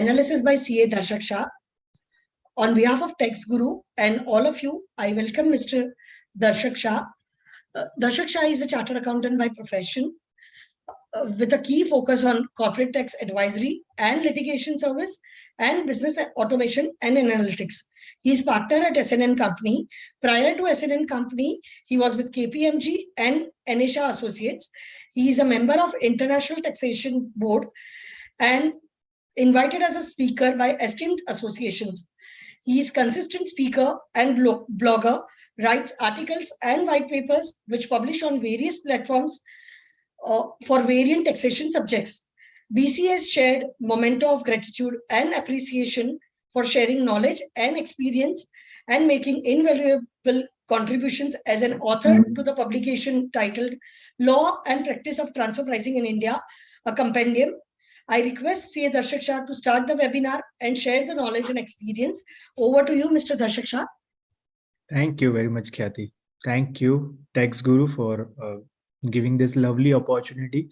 Analysis by CA Darshak Shah. On behalf of Taxguru and all of you, I welcome Mr. Darshak Shah. Darshak Shah is a chartered accountant by profession with a key focus on corporate tax advisory and litigation service and business automation and analytics. He is partner at SNN Company. Prior to SNN Company, he was with KPMG and Anisha Associates. He is a member of International Taxation Board and invited as a speaker by esteemed associations. He is consistent speaker and blogger, writes articles and white papers which publish on various platforms for variant taxation subjects. BC has shared memento of gratitude and appreciation for sharing knowledge and experience and making invaluable contributions as an author to the publication titled Law and Practice of Transfer Pricing in India, a compendium. I request CA Darshak Shah to start the webinar and share the knowledge and experience. Over to you, Mr. Darshak Shah. Thank you very much, Khyati. Thank you, Taxguru, for giving this lovely opportunity.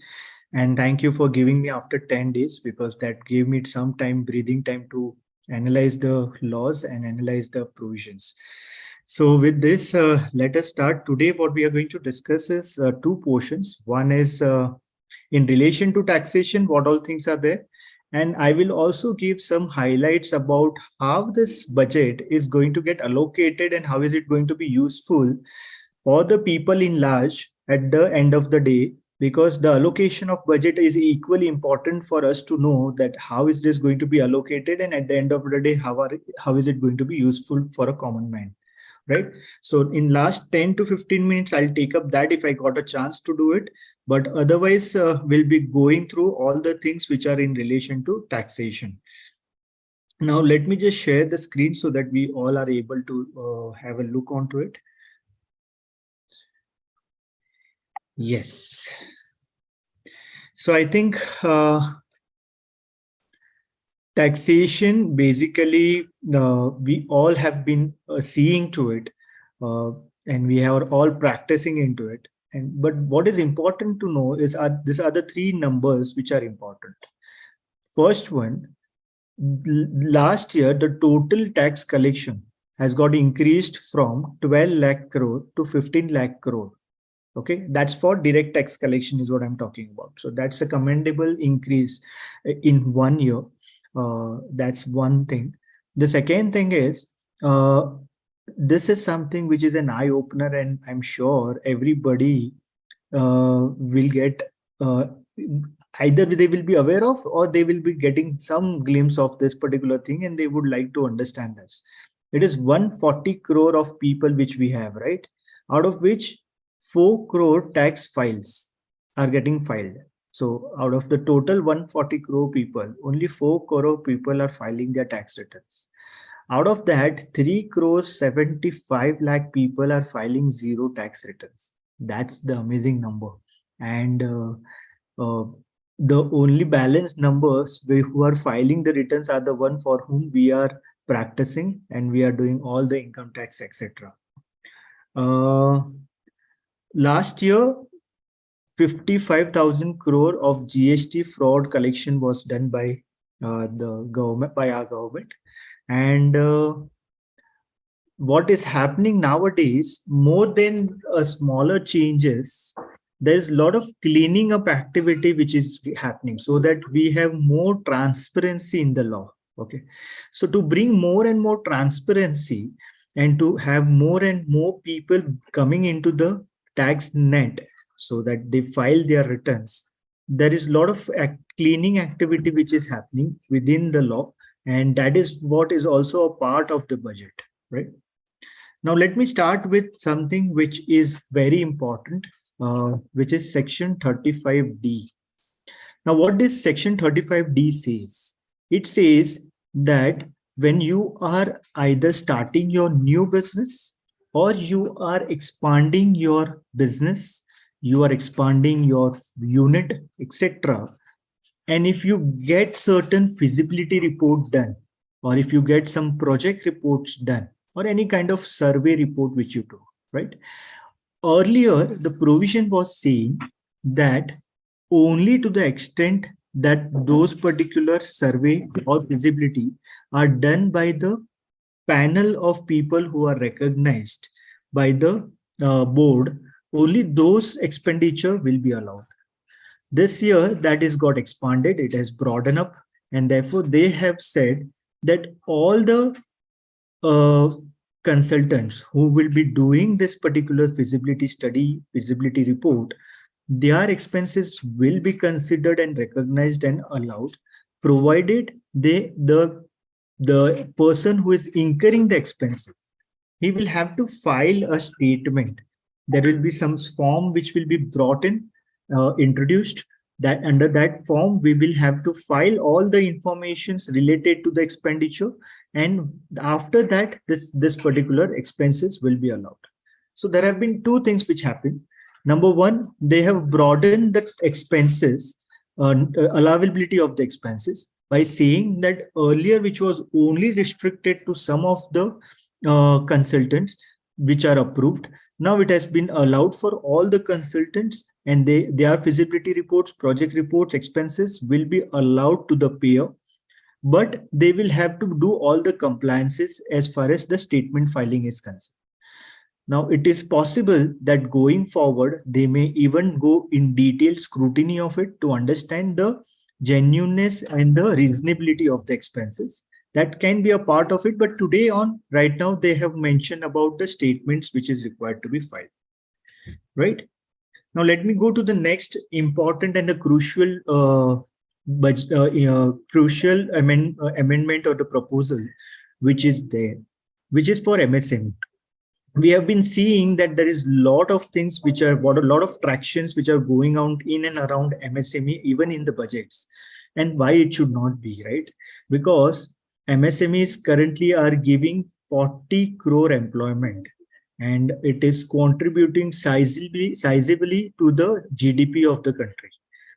And thank you for giving me after 10 days, because that gave me some time, breathing time to analyze the laws and analyze the provisions. So with this, let us start. Today, what we are going to discuss is two portions. One is in relation to taxation, what all things are there. And I will also give some highlights about how this budget is going to get allocated and how is it going to be useful for the people in large at the end of the day, because the allocation of budget is equally important for us to know that how is this going to be allocated, and at the end of the day, how is it going to be useful for a common man, right? So in last 10 to 15 minutes, I'll take up that if I got a chance to do it. But otherwise, we'll be going through all the things which are in relation to taxation. Now, let me just share the screen so that we all are able to have a look onto it. Yes. So I think taxation, basically, we all have been seeing to it, and we are all practicing into it. But what is important to know is these are the three numbers which are important. First one, last year, the total tax collection has got increased from 12 lakh crore to 15 lakh crore. Okay, that's for direct tax collection is what I'm talking about. So that's a commendable increase in 1 year. That's one thing. The second thing is, this is something which is an eye opener, and I'm sure everybody will get either they will be aware of, or they will be getting some glimpse of this particular thing, and they would like to understand this. It is 140 crore of people which we have, right? Out of which 4 crore tax files are getting filed. So out of the total 140 crore people, only 4 crore people are filing their tax returns. Out of that, 3 crore 75 lakh people are filing zero tax returns. That's the amazing number. And the only balanced numbers who are filing the returns are the one for whom we are practicing and we are doing all the income tax, etc. Last year, 55,000 crore of GST fraud collection was done by the government, by our government. And what is happening nowadays, more than smaller changes, there's a lot of cleaning up activity which is happening so that we have more transparency in the law. Okay, so to bring more and more transparency and to have more and more people coming into the tax net so that they file their returns, there is a lot of cleaning activity which is happening within the law. And that is what is also a part of the budget, right? Now, let me start with something which is very important, which is Section 35D. Now, what does Section 35D says? It says that when you are either starting your new business or you are expanding your business, you are expanding your unit, etc., and if you get certain feasibility report done, or if you get some project reports done, or any kind of survey report which you do, right? Earlier, the provision was saying that only to the extent that those particular survey or feasibility are done by the panel of people who are recognized by the board, only those expenditure will be allowed. This year that is got expanded, it has broadened up, and therefore they have said that all the uh, consultants who will be doing this particular feasibility study, feasibility report, their expenses will be considered and recognized and allowed, provided the person who is incurring the expenses, he will have to file a statement. There will be some form which will be brought in, introduced. That under that form, we will have to file all the informations related to the expenditure, and after that, this particular expenses will be allowed. So there have been two things which happen. Number one, they have broadened the expenses, allowability of the expenses, by saying that earlier, which was only restricted to some of the consultants which are approved, now it has been allowed for all the consultants, and their feasibility reports, project reports, expenses will be allowed to the payer, but they will have to do all the compliances as far as the statement filing is concerned. Now, it is possible that going forward, they may even go in detailed scrutiny of it to understand the genuineness and the reasonability of the expenses. That can be a part of it, but today on, right now, they have mentioned about the statements which is required to be filed, right? Now, let me go to the next important and a crucial amendment or the proposal, which is there, which is for MSME. We have been seeing that there is a lot of things which are, what a lot of tractions which are going on in and around MSME, even in the budgets, and why it should not be, right? Because MSMEs currently are giving 40 crore employment, and it is contributing sizably to the GDP of the country.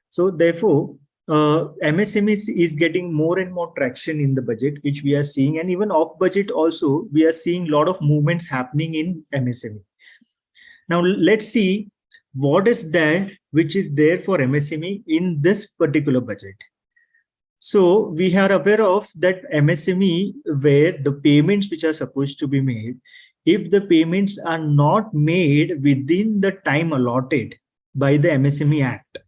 So therefore, MSME is getting more and more traction in the budget, which we are seeing, and even off budget also, we are seeing a lot of movements happening in MSME. Now, let's see what is that which is there for MSME in this particular budget. So we are aware of that MSME, where the payments which are supposed to be made, if the payments are not made within the time allotted by the MSME Act,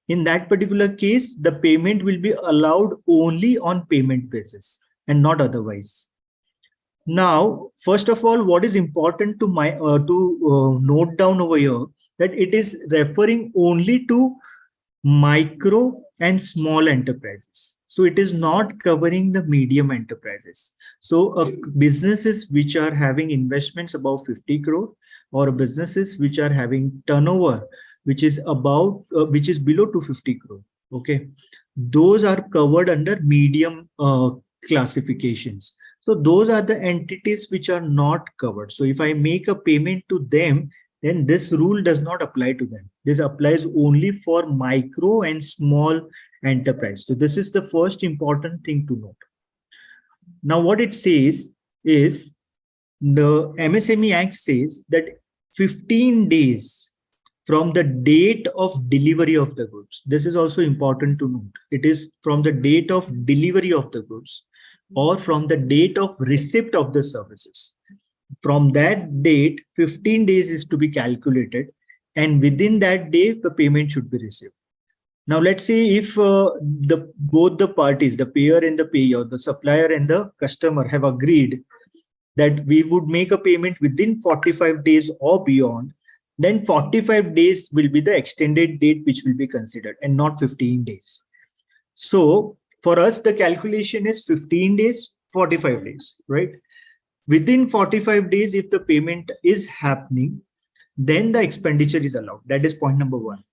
in that particular case, the payment will be allowed only on payment basis and not otherwise. Now, first of all, what is important to note down over here, that it is referring only to micro and small enterprises. So it is not covering the medium enterprises. So businesses which are having investments above 50 crore, or businesses which are having turnover which is about which is below 250 crore, okay, those are covered under medium classifications. So those are the entities which are not covered. So if I make a payment to them, then this rule does not apply to them. This applies only for micro and small enterprise. So this is the first important thing to note. Now, what it says is, the MSME Act says that 15 days from the date of delivery of the goods. This is also important to note. It is from the date of delivery of the goods, or from the date of receipt of the services. From that date, 15 days is to be calculated, and within that day, the payment should be received. Now, let's say if both the parties, the payer and the payer, the supplier and the customer, have agreed that we would make a payment within 45 days or beyond, then 45 days will be the extended date which will be considered, and not 15 days. So for us, the calculation is 15 days, 45 days, right? Within 45 days, if the payment is happening, then the expenditure is allowed. That is point number one.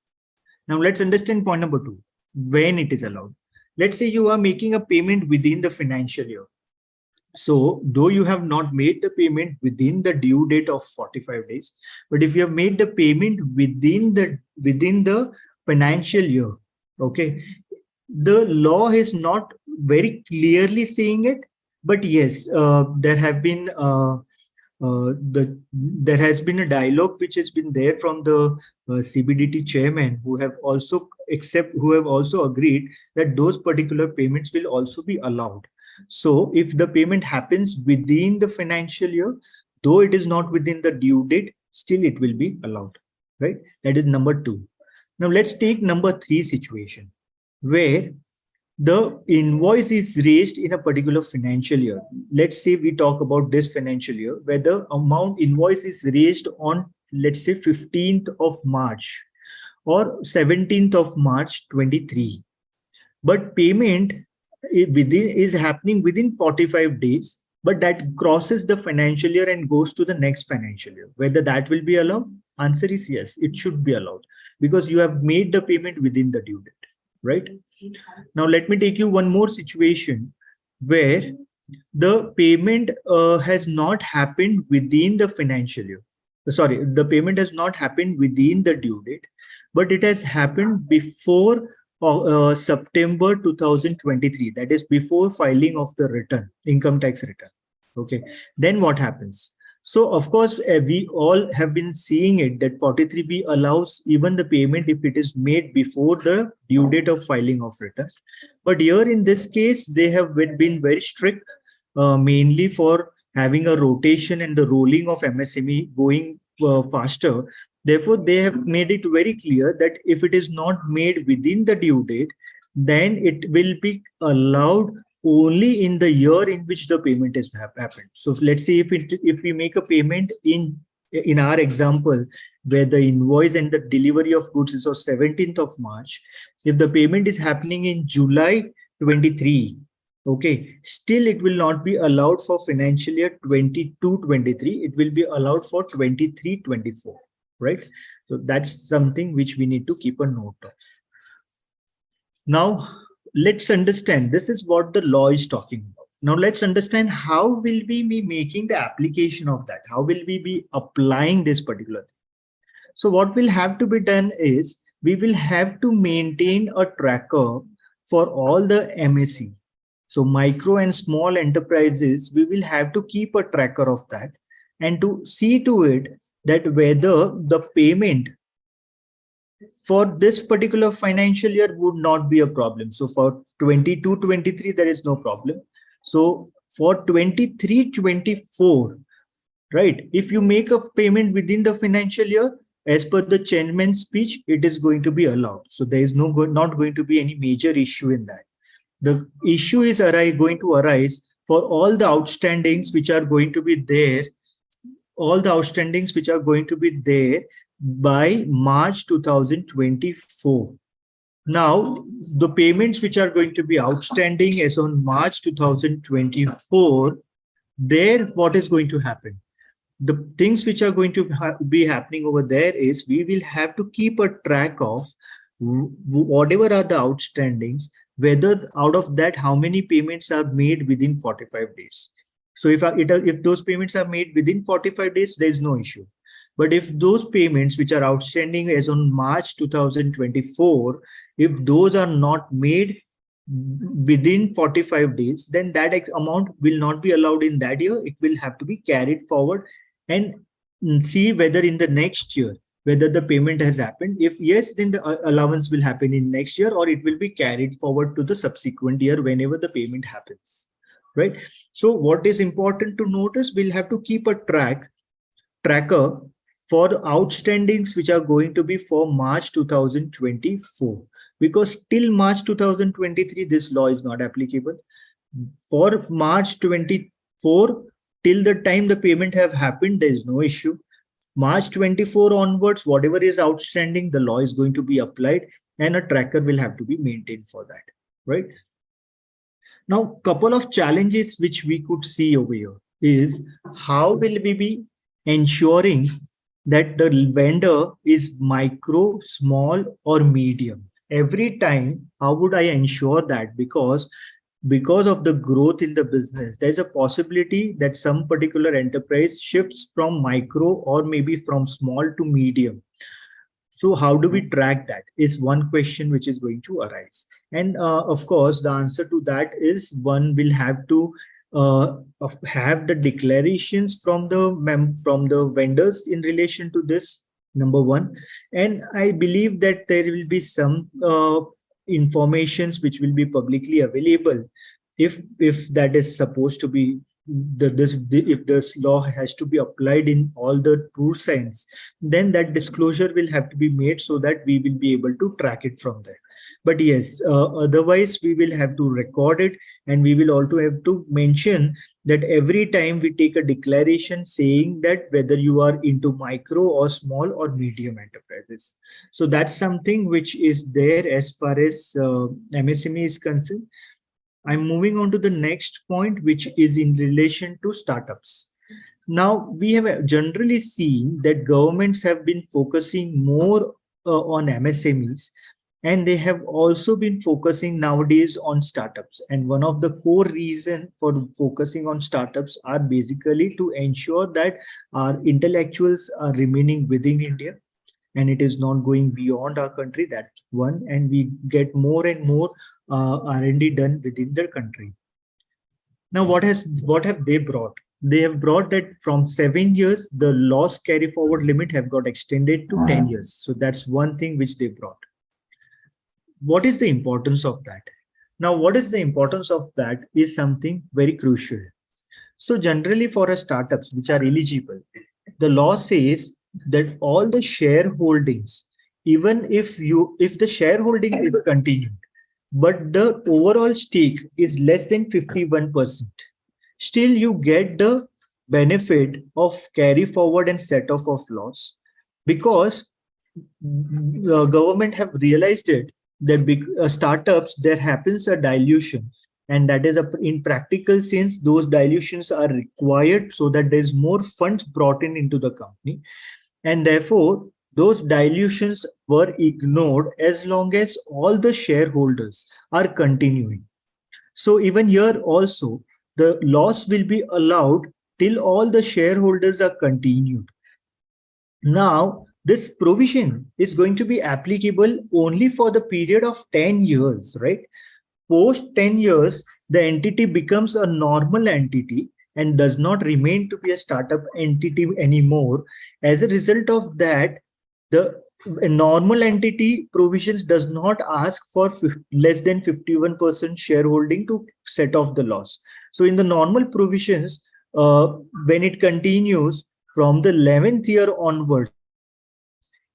Now let's understand point number two, when it is allowed. Let's say you are making a payment within the financial year. So though you have not made the payment within the due date of 45 days, but if you have made the payment within the financial year, okay, the law is not very clearly saying it, but yes, there have been there has been a dialogue which has been there from the CBDT chairman, who have also agreed that those particular payments will also be allowed. So if the payment happens within the financial year, though it is not within the due date, still it will be allowed, right? That is number 2. Now let's take number 3 situation, where the invoice is raised in a particular financial year. Let's say we talk about this financial year, where the amount invoice is raised on, let's say, 15th of March or 17th of March 23. But payment is happening within 45 days, but that crosses the financial year and goes to the next financial year. Whether that will be allowed? Answer is yes, it should be allowed, because you have made the payment within the due date, right? Now let me take you one more situation where the payment has not happened within the financial year. Sorry, the payment has not happened within the due date, but it has happened before September 2023. That is before filing of the return, income tax return. Okay, then what happens? So of course, we all have been seeing it that 43B allows even the payment if it is made before the due date of filing of return. But here in this case, they have been very strict, mainly for having a rotation and the rolling of MSME going faster. Therefore, they have made it very clear that if it is not made within the due date, then it will be allowed only in the year in which the payment has happened. So let's say if we make a payment in our example, where the invoice and the delivery of goods is on 17th of March, if the payment is happening in July 23, okay, still it will not be allowed for financial year 22-23. It will be allowed for 23-24, right? So that's something which we need to keep a note of. Now, let's understand, this is what the law is talking about. Now let's understand how will we be making the application of that? How will we be applying this particular thing? So what will have to be done is we will have to maintain a tracker for all the MSE. So micro and small enterprises, we will have to keep a tracker of that and to see to it that whether the payment for this particular financial year would not be a problem. So for 22-23, there is no problem. So for 23-24, right, if you make a payment within the financial year, as per the chairman's speech, it is going to be allowed. So there is not going to be any major issue in that. The issue is going to arise for all the outstandings which are going to be there, by March 2024. Now, the payments which are going to be outstanding as on March 2024, there what is going to happen? The things which are going to be happening over there is we will have to keep a track of whatever are the outstandings, whether out of that how many payments are made within 45 days. So if those payments are made within 45 days, there is no issue. But if those payments which are outstanding as on March 2024, if those are not made within 45 days, then that amount will not be allowed in that year. It will have to be carried forward and see whether in the next year, whether the payment has happened. If yes, then the allowance will happen in next year, or it will be carried forward to the subsequent year whenever the payment happens, right? So what is important to notice, we'll have to keep a tracker for the outstandings which are going to be for March 2024, because till March 2023, this law is not applicable. For March 24, till the time the payment have happened, there is no issue. March 24 onwards, whatever is outstanding, the law is going to be applied and a tracker will have to be maintained for that, right? Now, couple of challenges which we could see over here is how will we be ensuring that the vendor is micro, small or medium? Every time, how would I ensure that? Because of the growth in the business, there's a possibility that some particular enterprise shifts from micro or maybe from small to medium. So how do we track that is one question which is going to arise. And of course, the answer to that is one will have to have the declarations from the vendors in relation to this, number one. And I believe that there will be some informations which will be publicly available, if that is supposed to be if this law has to be applied in all the true sense, then that disclosure will have to be made so that we will be able to track it from there. But yes, otherwise we will have to record it, and we will also have to mention that every time we take a declaration saying that whether you are into micro or small or medium enterprises. So that's something which is there as far as MSME is concerned. I'm moving on to the next point, which is in relation to startups. Now, we have generally seen that governments have been focusing more on MSMEs, and they have also been focusing nowadays on startups. And one of the core reasons for focusing on startups are basically to ensure that our intellectuals are remaining within India and it is not going beyond our country. That's one. And we get more and more R&D done within their country. Now, what have they brought? They have brought that from 7 years, the loss carry forward limit have got extended to 10 years. So that's one thing which they brought. What is the importance of that? Now, what is the importance of that is something very crucial. So generally for a startups which are eligible, the law says that all the shareholdings, even if the shareholding is continued, but the overall stake is less than 51%, still you get the benefit of carry forward and set off of loss, because the government have realized it that startups, there happens a dilution, and that is in practical sense, those dilutions are required so that there's more funds brought into the company, and therefore those dilutions were ignored as long as all the shareholders are continuing. So even here also, the loss will be allowed till all the shareholders are continued. Now, this provision is going to be applicable only for the period of 10 years, right? Post 10 years, the entity becomes a normal entity and does not remain to be a startup entity anymore. As a result of that, the normal entity provisions does not ask for less than 51% shareholding to set off the loss. So in the normal provisions, when it continues from the 11th year onwards,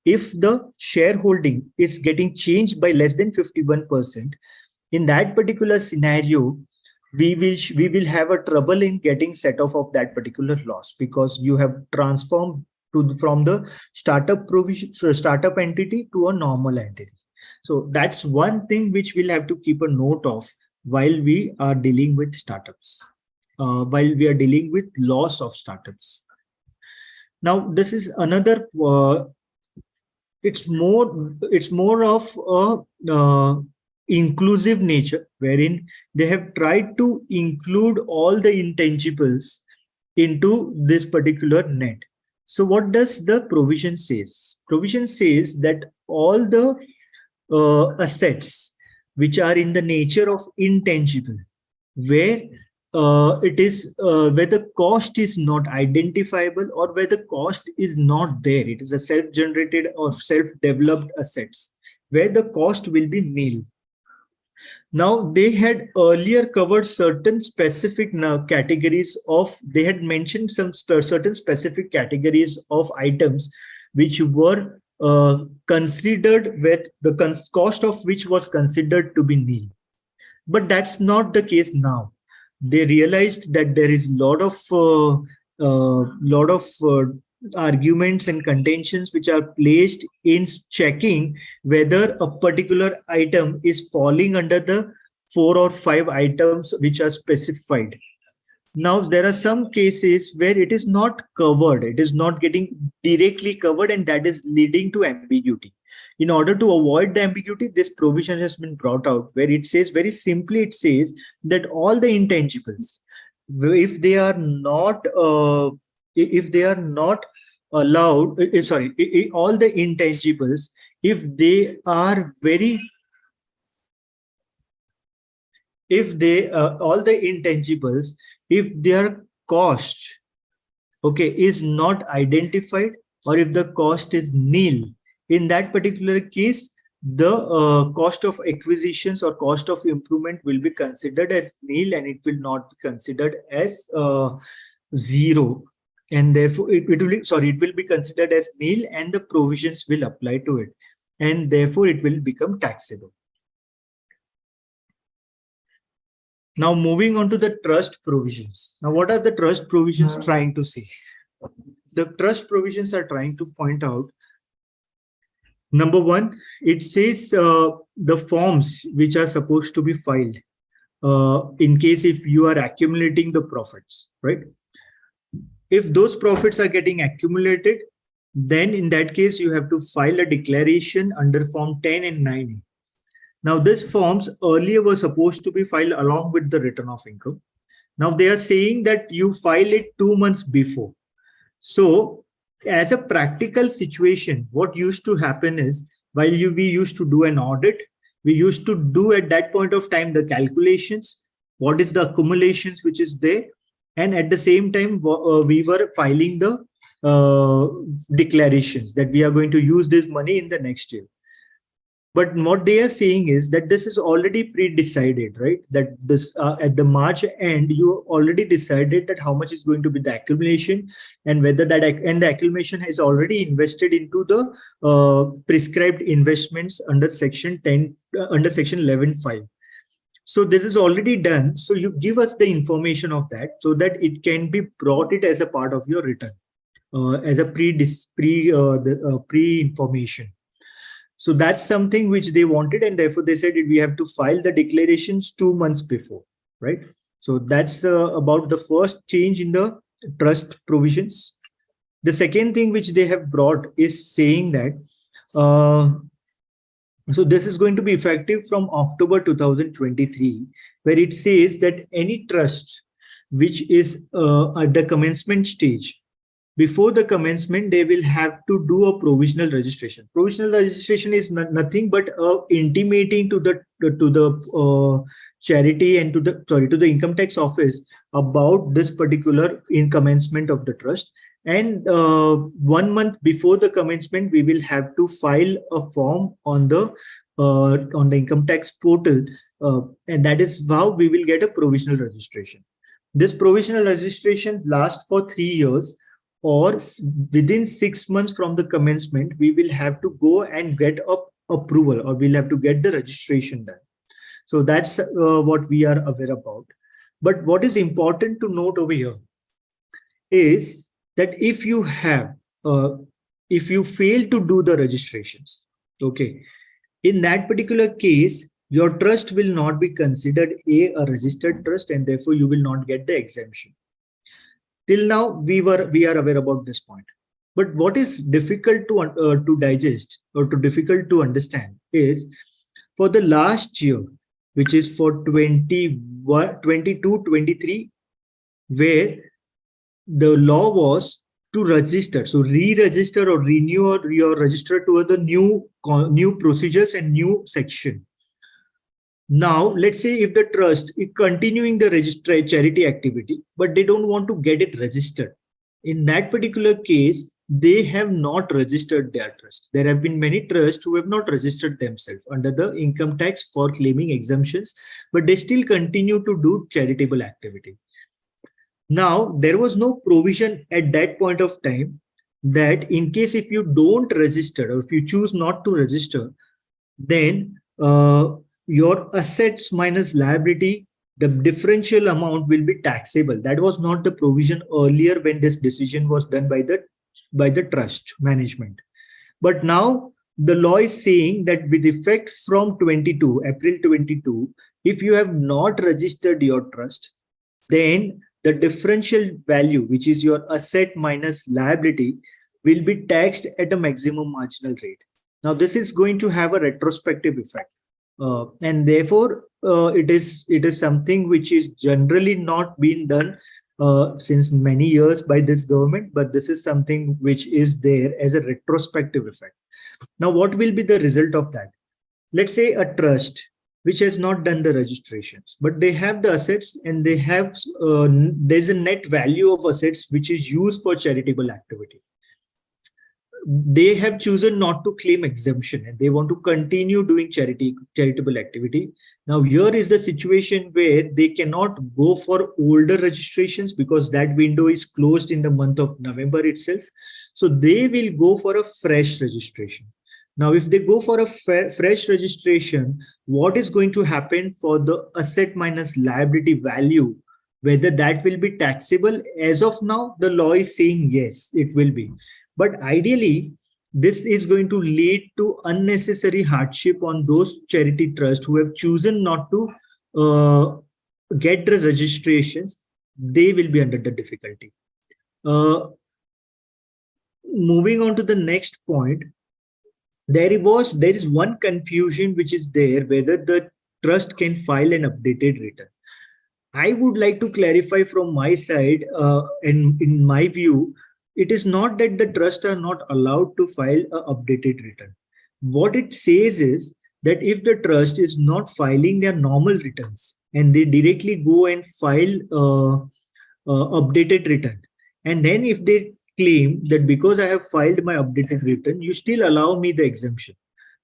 if the shareholding is getting changed by less than 51%, in that particular scenario, we will have a trouble in getting set off of that particular loss, because you have transformed from the startup entity to a normal entity. So that's one thing which we'll have to keep a note of while we are dealing with startups, while we are dealing with loss of startups. Now, this is another. It's more of a inclusive nature, wherein they have tried to include all the intangibles into this particular net. So what does the provision says? Provision says that all the assets which are in the nature of intangible, where it is where the cost is not identifiable or where the cost is not there, it is a self-generated or self-developed assets where the cost will be nil. Now, they had earlier covered certain specific categories of, they had mentioned some certain specific categories of items which were considered, with the cost of which was considered to be nil. But that's not the case now. They realized that there is lot of arguments and contentions which are placed in checking whether a particular item is falling under the 4 or 5 items which are specified. Now, there are some cases where it is not covered, it is not getting directly covered, and that is leading to ambiguity. In order to avoid the ambiguity, this provision has been brought out, where it says, very simply, it says that all the intangibles, if they are not allowed, all the intangibles, if they are all the intangibles, if their cost, okay, is not identified, or if the cost is nil, in that particular case, the cost of acquisitions or cost of improvement will be considered as nil, and it will not be considered as zero, and therefore it will be, sorry, it will be considered as nil, and the provisions will apply to it, and therefore it will become taxable. Now moving on to the trust provisions. Now what are the trust provisions trying to say? The trust provisions are trying to point out, number one, it says the forms which are supposed to be filed in case if you are accumulating the profits, right? If those profits are getting accumulated, then in that case, you have to file a declaration under Form 10 and 9A. Now, this forms earlier were supposed to be filed along with the return of income. Now, they are saying that you file it 2 months before. So, as a practical situation, what used to happen is, while we used to do an audit, we used to do at that point of time the calculations, what is the accumulations which is there, and at the same time, we were filing the declarations that we are going to use this money in the next year. But what they are saying is that this is already pre-decided, right? That this at the March end, you already decided that how much is going to be the accumulation, and whether that and the accumulation has already invested into the prescribed investments under Section 10, under Section 11(5). So this is already done. So you give us the information of that so that it can be brought it as a part of your return, as a pre-information. So that's something which they wanted, and therefore they said we have to file the declarations 2 months before, right? So that's about the first change in the trust provisions. The second thing which they have brought is saying that, so this is going to be effective from October 2023, where it says that any trust which is at the commencement stage, before the commencement, they will have to do a provisional registration. Provisional registration is nothing but intimating to the charity and to the income tax office about this particular commencement of the trust. And 1 month before the commencement, we will have to file a form on the income tax portal, and that is how we will get a provisional registration. This provisional registration lasts for 3 years. Or within 6 months from the commencement, we will have to go and get approval, or we'll have to get the registration done. So that's what we are aware about. But what is important to note over here is that if you fail to do the registrations, okay, in that particular case, your trust will not be considered a registered trust, and therefore you will not get the exemption. Till now, we are aware about this point. But what is difficult to digest or difficult to understand is for the last year, which is for 22-23, where the law was to register, so re-register or renew or register to the new procedures and new section. Now, let's say if the trust is continuing the charity activity, but they don't want to get it registered. In that particular case, they have not registered their trust. There have been many trusts who have not registered themselves under the income tax for claiming exemptions, but they still continue to do charitable activity. Now, there was no provision at that point of time that in case if you don't register or if you choose not to register, then your assets minus liability, the differential amount will be taxable. That was not the provision earlier when this decision was done by the trust management. But now the law is saying that with effect from April 22, if you have not registered your trust, then the differential value, which is your asset minus liability, will be taxed at a maximum marginal rate. Now, this is going to have a retrospective effect. And therefore, it is something which is generally not been done since many years by this government, but this is something which is there as a retrospective effect. Now, what will be the result of that? Let's say a trust which has not done the registrations, but they have the assets and they have, there's a net value of assets which is used for charitable activity. They have chosen not to claim exemption and they want to continue doing charitable activity. Now here is the situation where they cannot go for older registrations because that window is closed in the month of November itself. So they will go for a fresh registration. Now, if they go for a fresh registration, what is going to happen for the asset minus liability value, whether that will be taxable? As of now, the law is saying yes, it will be. But ideally, this is going to lead to unnecessary hardship on those charity trusts who have chosen not to get the registrations. They will be under the difficulty. Moving on to the next point, there is one confusion which is there, whether the trust can file an updated return. I would like to clarify from my side, and in my view, it is not that the trusts are not allowed to file an updated return. What it says is that if the trust is not filing their normal returns and they directly go and file updated return, and then if they claim that because I have filed my updated return, you still allow me the exemption.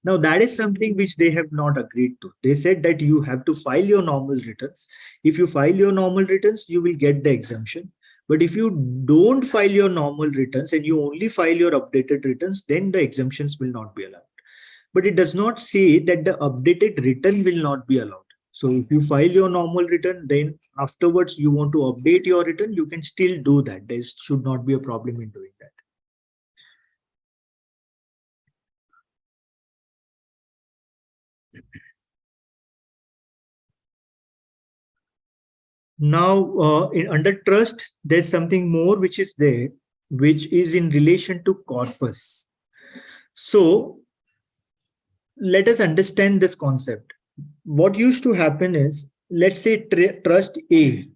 Now that is something which they have not agreed to. They said that you have to file your normal returns. If you file your normal returns, you will get the exemption. But if you don't file your normal returns and you only file your updated returns, then the exemptions will not be allowed. But it does not say that the updated return will not be allowed. So if you file your normal return, then afterwards you want to update your return, you can still do that. There should not be a problem in doing that. Now, under trust, there's something more which is there, which is in relation to corpus. So let us understand this concept. What used to happen is, let's say trust A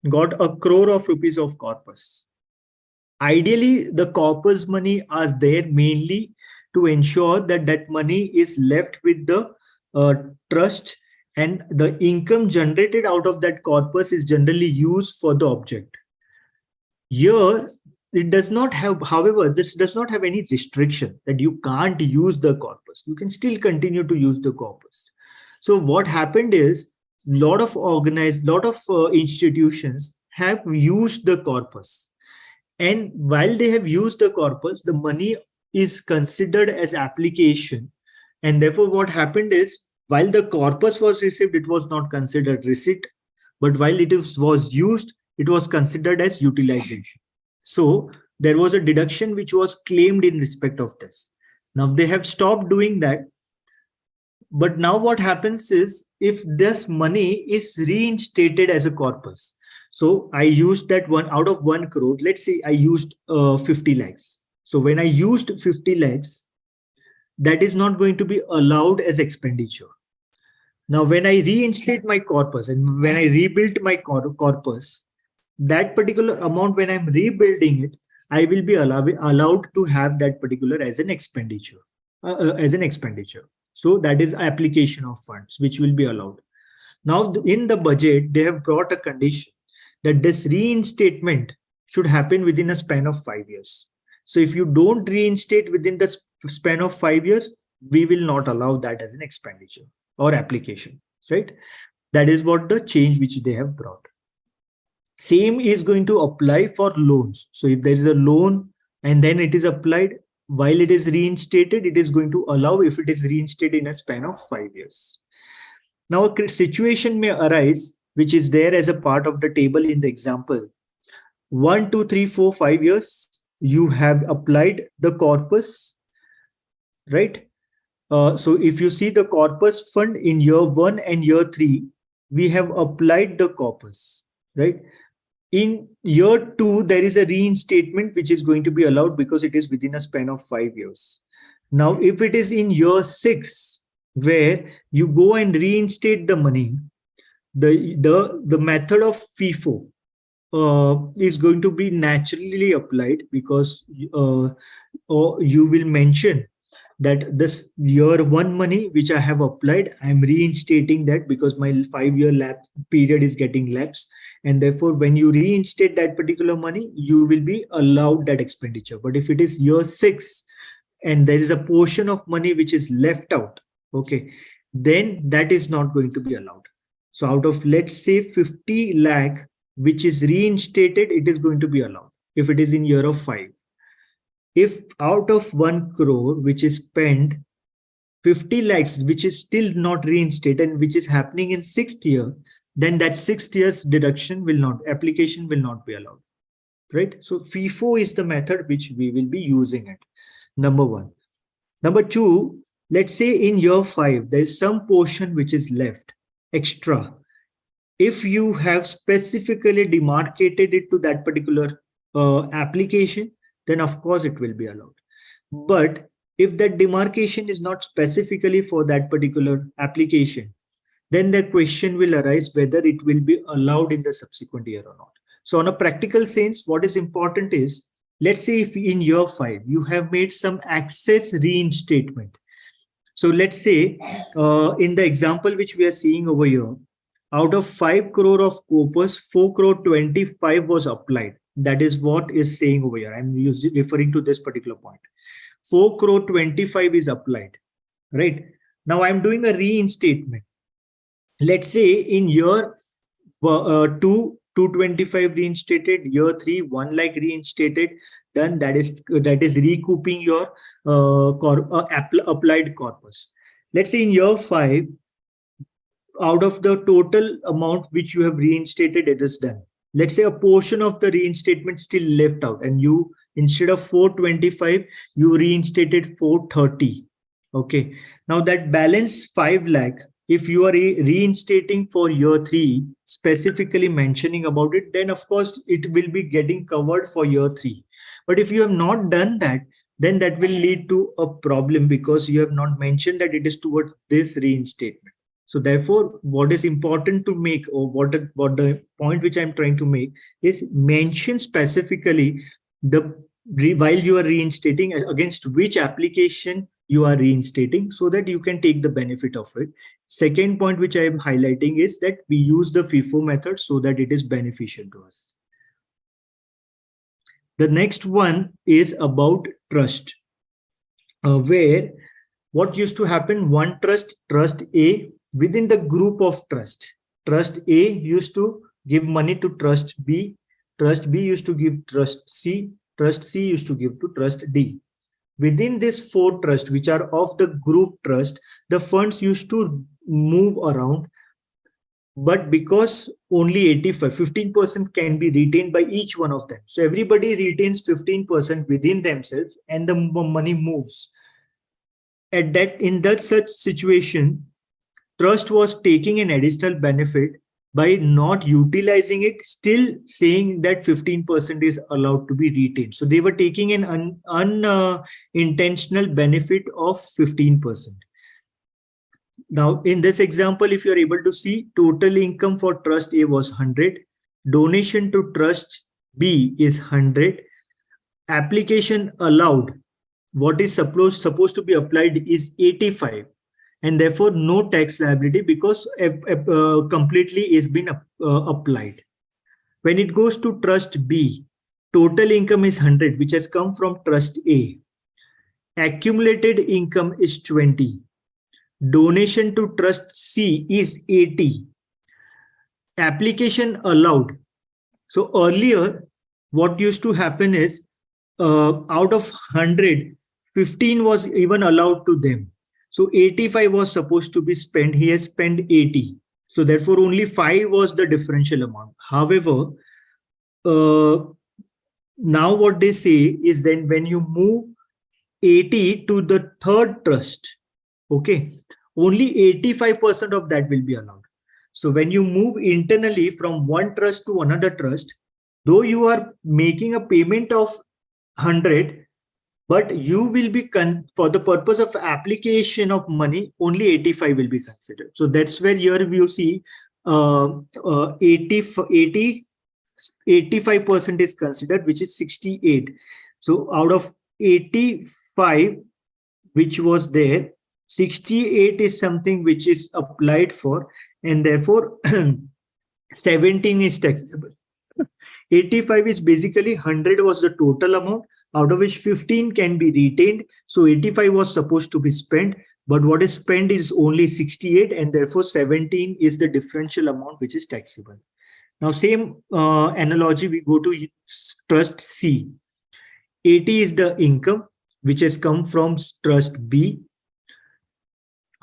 got 1 crore of rupees of corpus. Ideally, the corpus money are there mainly to ensure that that money is left with the trust, and the income generated out of that corpus is generally used for the object. Here, it does not have, however, this does not have any restriction that you can't use the corpus. You can still continue to use the corpus. So what happened is, lot of institutions have used the corpus. And while they have used the corpus, the money is considered as application. And therefore, what happened is, while the corpus was received, it was not considered receipt. But while it was used, it was considered as utilization. So there was a deduction which was claimed in respect of this. Now they have stopped doing that. But now what happens is, if this money is reinstated as a corpus, so I used that one out of 1 crore, let's say I used 50 lakhs. So when I used 50 lakhs, that is not going to be allowed as expenditure. Now, when I reinstate my corpus and when I rebuilt my corpus, that particular amount, when I'm rebuilding it, I will be allowed to have that particular as an expenditure, So that is application of funds, which will be allowed. Now, in the budget, they have brought a condition that this reinstatement should happen within a span of 5 years. So if you don't reinstate within the span of 5 years, we will not allow that as an expenditure or application, right? That is what the change which they have brought. Same is going to apply for loans. So if there is a loan and then it is applied, while it is reinstated, it is going to allow if it is reinstated in a span of 5 years. Now, a situation may arise, which is there as a part of the table in the example. 1, 2, 3, 4, 5 years, you have applied the corpus, right? So if you see the corpus fund in year 1 and year 3, we have applied the corpus, right? In year 2, there is a reinstatement which is going to be allowed because it is within a span of 5 years. Now, if it is in year 6, where you go and reinstate the money, the method of FIFO is going to be naturally applied, because you will mention that this year one money which I have applied, I'm reinstating that because my 5-year lapse period is getting lapsed. And therefore, when you reinstate that particular money, you will be allowed that expenditure. But if it is year 6 and there is a portion of money which is left out, okay, then that is not going to be allowed. So out of, let's say, 50 lakh, which is reinstated, it is going to be allowed if it is in year of 5. If out of 1 crore, which is spent, 50 lakhs, which is still not reinstated and which is happening in 6th year, then that 6th year's deduction will not, application will not be allowed, right? So FIFO is the method which we will be using it. Number 1. Number 2, let's say in year 5, there is some portion which is left extra. If you have specifically demarcated it to that particular application, then of course it will be allowed. But if that demarcation is not specifically for that particular application, then the question will arise whether it will be allowed in the subsequent year or not. So on a practical sense, what is important is, let's say if in year 5, you have made some access reinstatement. So let's say in the example which we are seeing over here, out of 5 crore of corpus, 4 crore 25 was applied. That is what is saying over here. I'm referring to this particular point. 4 crore 25 is applied, right? Now I'm doing a reinstatement. Let's say in year 2, 225 reinstated, year 3, 1 lakh reinstated, then that is recouping your applied corpus. Let's say in year 5, out of the total amount which you have reinstated, it is done. Let's say a portion of the reinstatement still left out, and you, instead of 425, you reinstated 430. Okay. Now that balance 5 lakh, if you are reinstating for year 3, specifically mentioning about it, then of course it will be getting covered for year 3. But if you have not done that, then that will lead to a problem because you have not mentioned that it is towards this reinstatement. So therefore, what is important to make, or what the point which I'm trying to make is mention specifically while you are reinstating against which application you are reinstating, so that you can take the benefit of it. Second point which I am highlighting is that we use the FIFO method so that it is beneficial to us. The next one is about trust, where what used to happen, one trust A, within the group of trust A used to give money to trust B used to give trust C used to give to trust D. Within this 4 trusts, which are of the group trust, the funds used to move around, but because only 15% can be retained by each one of them. So everybody retains 15% within themselves and the money moves. In that such situation, trust was taking an additional benefit by not utilizing it, still saying that 15% is allowed to be retained. So they were taking an unintentional benefit of 15%. Now, in this example, if you're able to see, total income for trust A was 100, donation to trust B is 100, application allowed, what is supposed to be applied is 85. And therefore no tax liability because completely is been applied. When it goes to trust B, total income is 100, which has come from trust A. Accumulated income is 20. Donation to trust C is 80. Application allowed. So earlier, what used to happen is out of 100, 15 was even allowed to them. So 85 was supposed to be spent. He has spent 80. So therefore only 5 was the differential amount. However, now what they say is then when you move 80 to the third trust, okay, only 85% of that will be allowed. So when you move internally from one trust to another trust, though you are making a payment of 100, but you will be, for the purpose of application of money, only 85 will be considered. So that's where here you see 85% is considered, which is 68. So out of 85, which was there. 68 is something which is applied for, and therefore 17 is taxable. 85 is basically 100 was the total amount, out of which 15 can be retained. So 85 was supposed to be spent, but what is spent is only 68, and therefore 17 is the differential amount which is taxable. Now, same analogy, we go to trust C. 80 is the income which has come from trust B.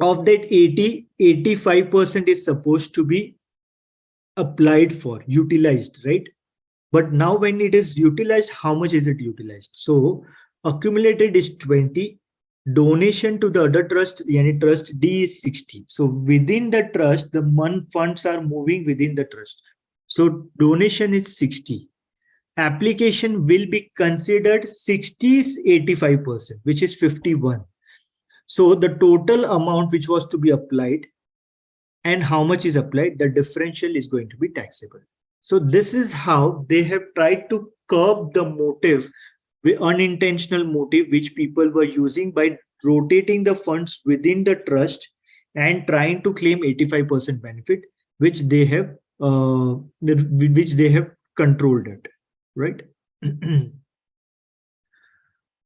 Of that 80, 85% is supposed to be applied for, utilized, right? But now when it is utilized, how much is it utilized? So accumulated is 20. Donation to the other trust, yani trust D, is 60. So within the trust, the funds are moving within the trust. So donation is 60. Application will be considered 60 is 85%, which is 51. So the total amount which was to be applied and how much is applied, the differential is going to be taxable. So this is how they have tried to curb the motive, the unintentional motive which people were using by rotating the funds within the trust and trying to claim 85% benefit, which they have controlled it, right?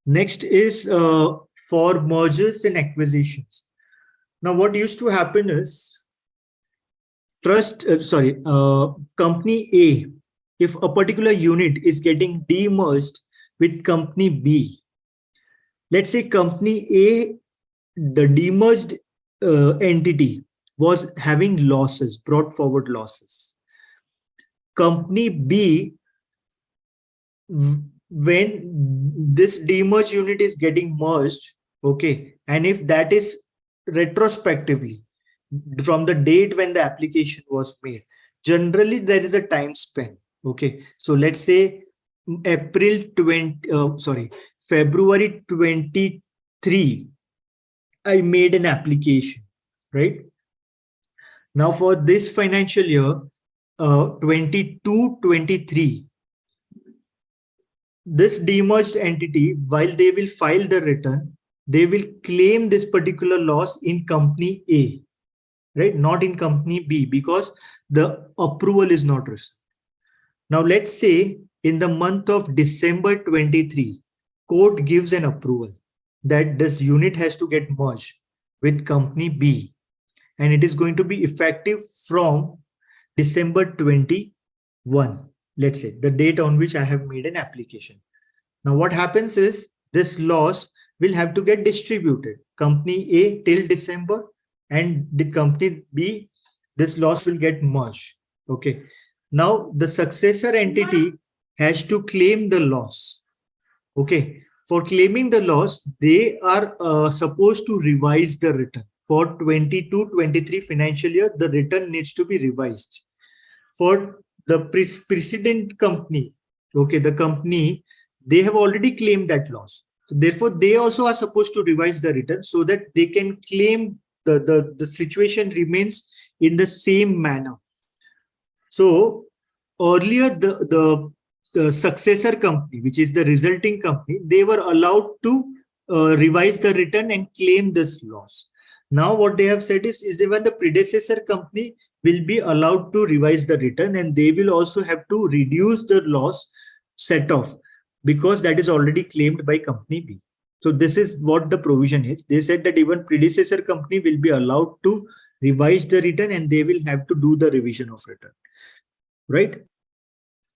Next is for mergers and acquisitions. Now, what used to happen is company A, if a particular unit is getting demerged with company B, let's say company A, the demerged entity was having losses, brought forward losses. Company B, when this demerged unit is getting merged, okay, and if that is retrospectively from the date when the application was made, generally there is a time span, okay. So let's say February 23, I made an application, right? Now for this financial year, 22-23, this demerged entity, while they will file the return, they will claim this particular loss in company A, right? Not in company B, because the approval is not received. Now, let's say in the month of December 23, court gives an approval that this unit has to get merged with company B, and it is going to be effective from December 21. Let's say the date on which I have made an application. Now, what happens is this loss will have to get distributed. Company A till December, and the company B, this loss will get merged. Okay. Now, the successor entity has to claim the loss. Okay. For claiming the loss, they are supposed to revise the return. For 22-23 financial year, the return needs to be revised. For the precedent company, okay, the company, they have already claimed that loss. So therefore, they also are supposed to revise the return so that they can claim the situation remains in the same manner. So earlier, the successor company, which is the resulting company, they were allowed to revise the return and claim this loss. Now what they have said is even the predecessor company will be allowed to revise the return, and they will also have to reduce the loss set off because that is already claimed by company B. So this is what the provision is. They said that even predecessor company will be allowed to revise the return and they will have to do the revision of return, right?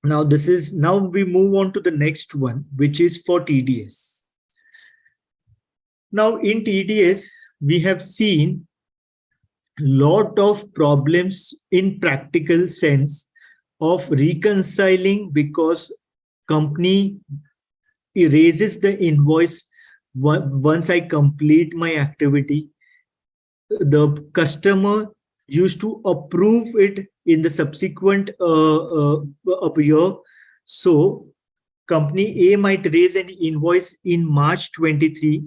Now we move on to the next one, which is for TDS. Now in TDS, we have seen lot of problems in practical sense of reconciling, because company erases the invoice once I complete my activity. The customer used to approve it in the subsequent year. So company A might raise an invoice in March 23.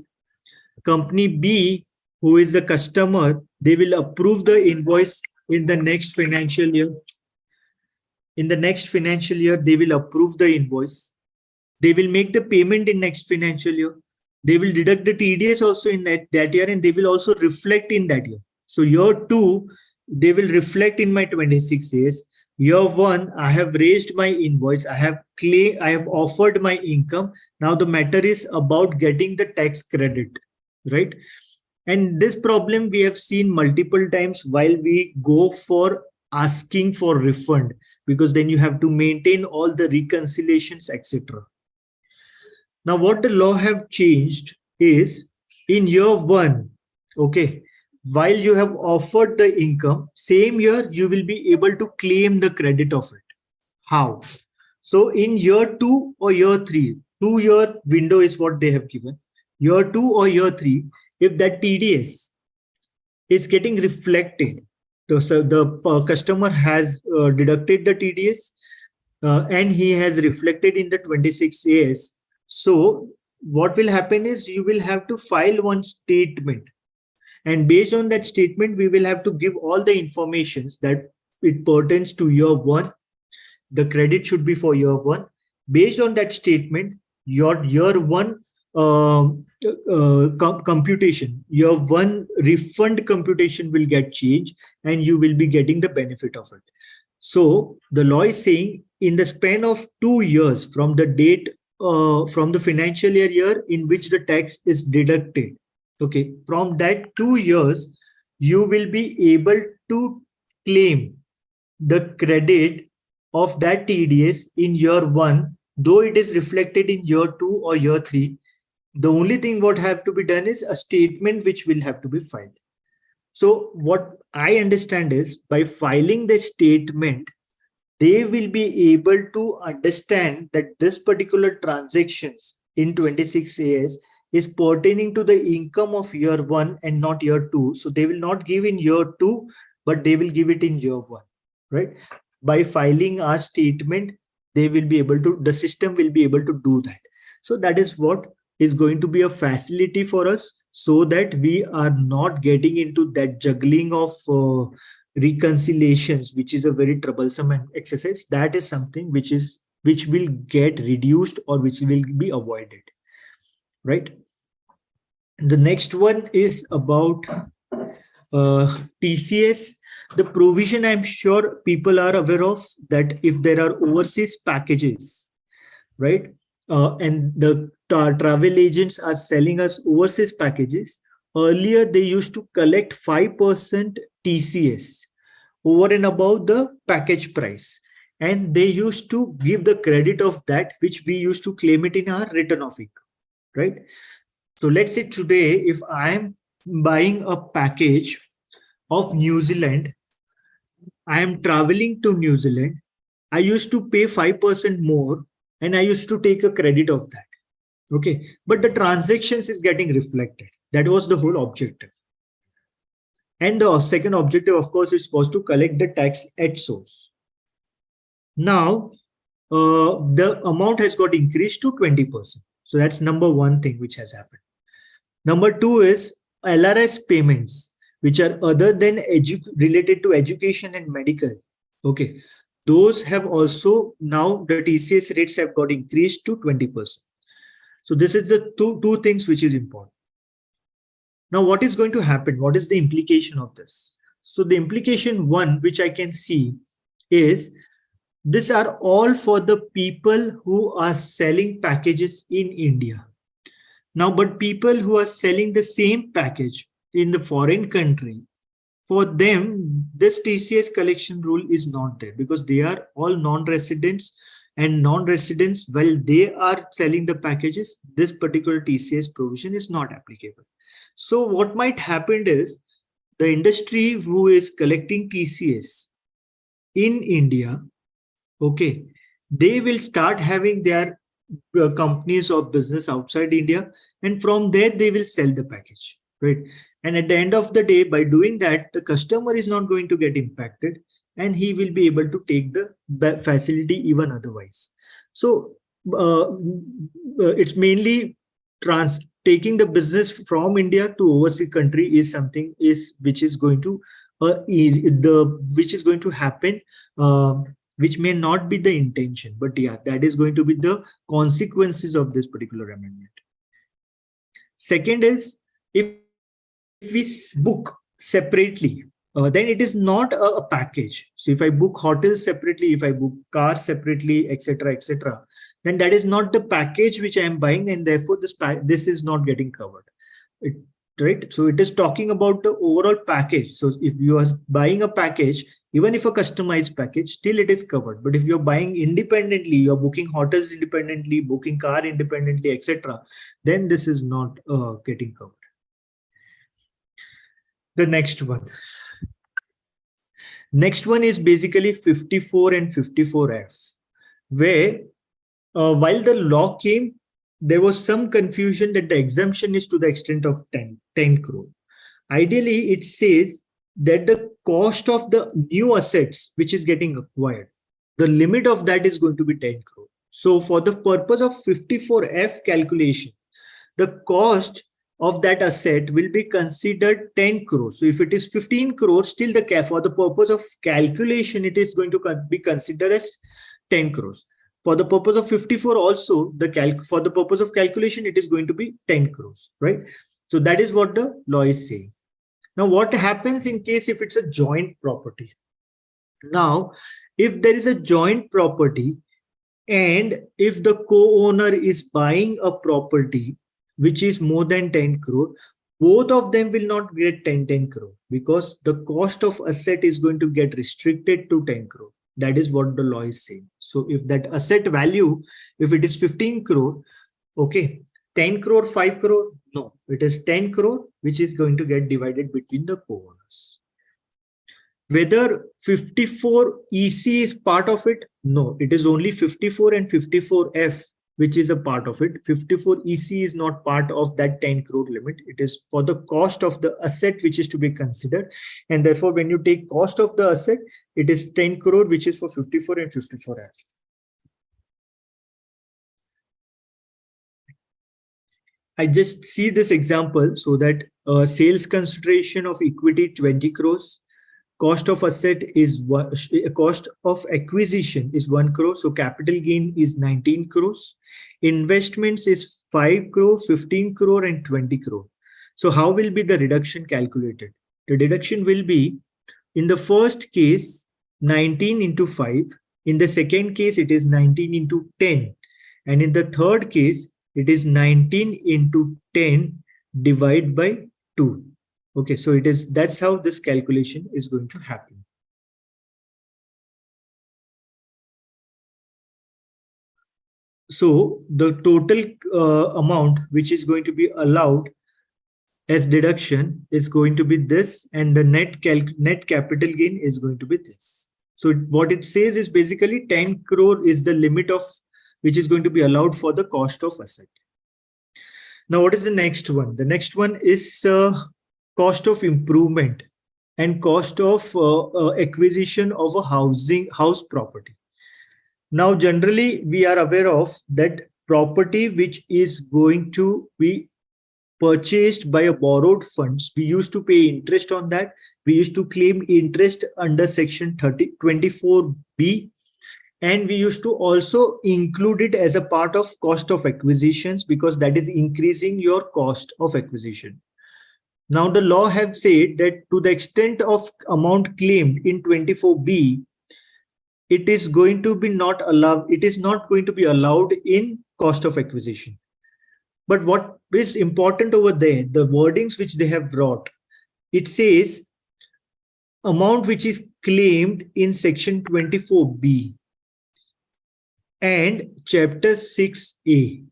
Company B, who is the customer, they will approve the invoice in the next financial year. In the next financial year, they will approve the invoice. They will make the payment in next financial year. They will deduct the TDS also in that year, and they will also reflect in that year. So year 2, they will reflect in my 26 years. Year 1, I have raised my invoice. I have offered my income. Now the matter is about getting the tax credit, right? And this problem we have seen multiple times while we go for asking for refund, because then you have to maintain all the reconciliations, etc. Now, what the law have changed is in year 1, okay, while you have offered the income, same year you will be able to claim the credit of it. How? So in year 2 or year 3, 2-year window is what they have given. Year 2 or year 3, if that TDS is getting reflected, so the customer has deducted the TDS and he has reflected in the 26 years. So what will happen is you will have to file one statement, and based on that statement, we will have to give all the informations that it pertains to year 1. The credit should be for year 1. Based on that statement, your year 1 computation, year 1 refund computation will get changed, and you will be getting the benefit of it. So the law is saying in the span of 2 years from the date from the financial year in which the tax is deducted, okay, from that 2 years, you will be able to claim the credit of that TDS in year 1, though it is reflected in year 2 or year 3. The only thing what have to be done is a statement which will have to be filed. So what I understand is by filing the statement, they will be able to understand that this particular transactions in 26 years is pertaining to the income of year 1 and not year 2. So they will not give in year 2, but they will give it in year 1, right? By filing our statement, they will be able to, the system will be able to do that. So that is what is going to be a facility for us, so that we are not getting into that juggling of reconciliations, which is a very troublesome exercise. That is something which will get reduced or which will be avoided, right? The next one is about TCS. The provision, I'm sure people are aware of, that if there are overseas packages, right, and the travel agents are selling us overseas packages, earlier they used to collect 5% TCS over and above the package price, and they used to give the credit of that, which we used to claim it in our return of income, right? So let's say today, if I am buying a package of New Zealand, I am traveling to New Zealand, I used to pay 5% more, and I used to take a credit of that. Okay, but the transactions is getting reflected. That was the whole objective. And the second objective, of course, was to collect the tax at source. Now, the amount has got increased to 20%. So that's number one thing which has happened. Number two is LRS payments, which are other than related to education and medical. Okay, those have also, now the TCS rates have got increased to 20%. So this is the two things which is important. Now, what is going to happen? What is the implication of this? So the implication one, which I can see, is these are all for the people who are selling packages in India. Now, but people who are selling the same package in the foreign country, for them, this TCS collection rule is not there, because they are all non-residents, and non-residents, while they are selling the packages, this particular TCS provision is not applicable. So what might happen is the industry who is collecting TCS in India, okay, they will start having their companies or business outside India, and from there they will sell the package, right? And at the end of the day, by doing that, the customer is not going to get impacted, and he will be able to take the facility even otherwise. So it's mainly taking the business from India to overseas country is something which is going to happen, which may not be the intention, but yeah, that is going to be the consequences of this particular amendment. Second is, if we book separately, then it is not a package. So if I book hotels separately, if I book cars separately, etc., then that is not the package which I am buying, and therefore this is not getting covered. Right? So it is talking about the overall package. So if you are buying a package, even if a customized package, still it is covered. But if you're buying independently, you're booking hotels independently, booking car independently, etc., then this is not getting covered. The next one. Next one is basically 54 and 54F, where while the law came, there was some confusion that the exemption is to the extent of 10 crore. Ideally, it says that the cost of the new assets which is getting acquired, the limit of that is going to be 10 crore. So for the purpose of 54F calculation, the cost of that asset will be considered 10 crores. So if it is 15 crores, still for the purpose of calculation, it is going to be considered as 10 crores. For the purpose of 54 also, for the purpose of calculation, it is going to be 10 crores, right? So that is what the law is saying. Now, what happens in case if it's a joint property? Now, if there is a joint property and if the co-owner is buying a property which is more than 10 crore, both of them will not get 10 crore because the cost of asset is going to get restricted to 10 crore. That is what the law is saying. So if that asset value, if it is 15 crore, okay, 10 crore, 5 crore, no, it is 10 crore, which is going to get divided between the co-owners. Whether 54 EC is part of it, no, it is only 54 and 54F which is a part of it. 54 EC is not part of that 10 crore limit. It is for the cost of the asset which is to be considered. And therefore, when you take cost of the asset, it is 10 crore, which is for 54 and 54F. I just see this example so that sales consideration of equity 20 crores. Cost of asset is cost of acquisition is 1 crore. So capital gain is 19 crores. Investments is 5 crore, 15 crore, and 20 crore. So how will be the reduction calculated? The deduction will be, in the first case, 19 into 5. In the second case, it is 19 into 10. And in the third case, it is 19 into 10 divided by 2. Okay, so that's how this calculation is going to happen. So the total amount which is going to be allowed as deduction is going to be this, and the net capital gain is going to be this. So what it says is basically 10 crore is the limit of which is going to be allowed for the cost of asset. Now, what is the next one? The next one is cost of improvement and cost of acquisition of a house property. Now, generally, we are aware of that property which is going to be purchased by a borrowed funds. We used to pay interest on that. We used to claim interest under section 24B. And we used to also include it as a part of cost of acquisitions because that is increasing your cost of acquisition. Now, the law have said that to the extent of amount claimed in 24B, it is going to be not allowed. It is not going to be allowed in cost of acquisition. But what is important over there, the wordings which they have brought, it says amount which is claimed in section 24B and chapter 6A.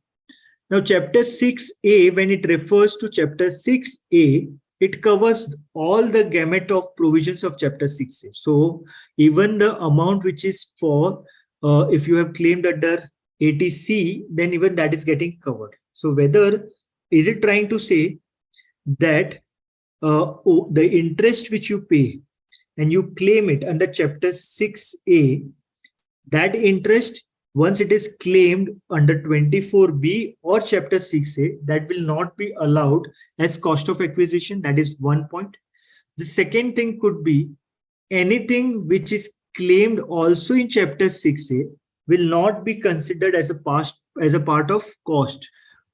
Now, chapter 6A, when it refers to chapter 6A, it covers all the gamut of provisions of chapter 6A. So even the amount which is for, if you have claimed under 80C, then even that is getting covered. So whether, is it trying to say that the interest which you pay and you claim it under chapter 6A, that interest, once it is claimed under 24B or chapter 6A, that will not be allowed as cost of acquisition. That is one point. The second thing could be anything which is claimed also in chapter 6A will not be considered as a part of cost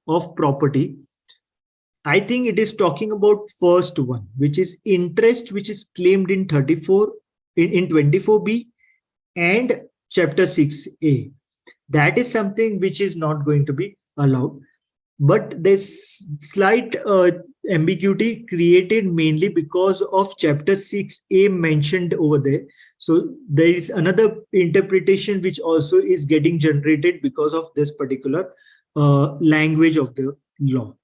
of property. I think it is talking about first one, which is interest, which is claimed in 34 in 24B and chapter 6A. That is something which is not going to be allowed. But this slight ambiguity created mainly because of chapter 6A mentioned over there. So there is another interpretation which also is getting generated because of this particular language of the law.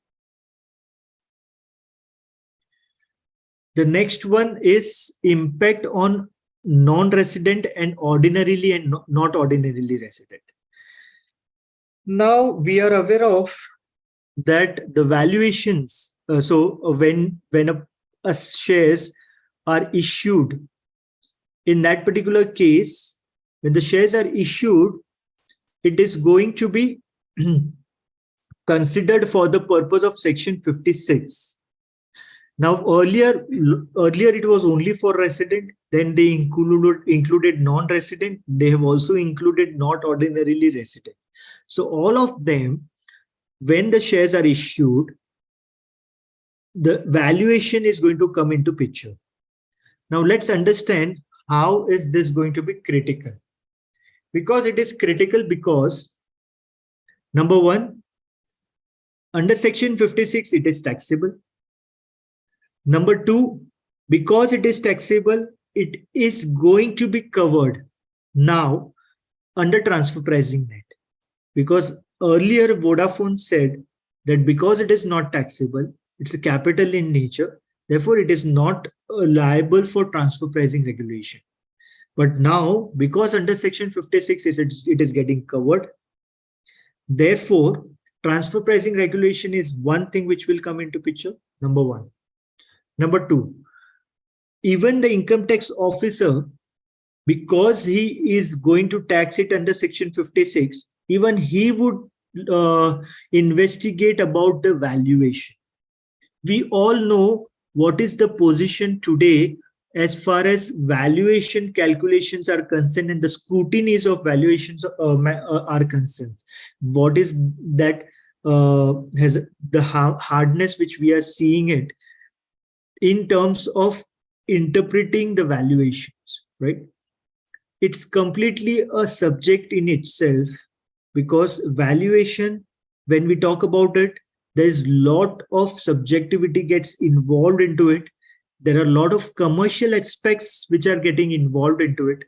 The next one is impact on non-resident and ordinarily and not ordinarily resident. Now we are aware of that the valuations, when a shares are issued, in that particular case, when the shares are issued, it is going to be considered for the purpose of section 56. Now earlier it was only for resident, then they included non-resident, they have also included not ordinarily resident. So all of them, when the shares are issued, the valuation is going to come into picture. Now let's understand how is this going to be critical. Because it is critical because, number one, under section 56, it is taxable. Number two, because it is taxable, it is going to be covered now under transfer pricing net. Because earlier Vodafone said that because it is not taxable, it's a capital in nature, therefore it is not liable for transfer pricing regulation. But now, because under section 56 it is getting covered, therefore transfer pricing regulation is one thing which will come into picture, number one. Number two, even the income tax officer, because he is going to tax it under section 56, even he would investigate about the valuation. We all know what is the position today as far as valuation calculations are concerned and the scrutinies of valuations are concerned. What is that has the hardness which we are seeing it in terms of interpreting the valuations, right? It's completely a subject in itself, because valuation, when we talk about it, there's a lot of subjectivity gets involved into it. There are a lot of commercial aspects which are getting involved into it.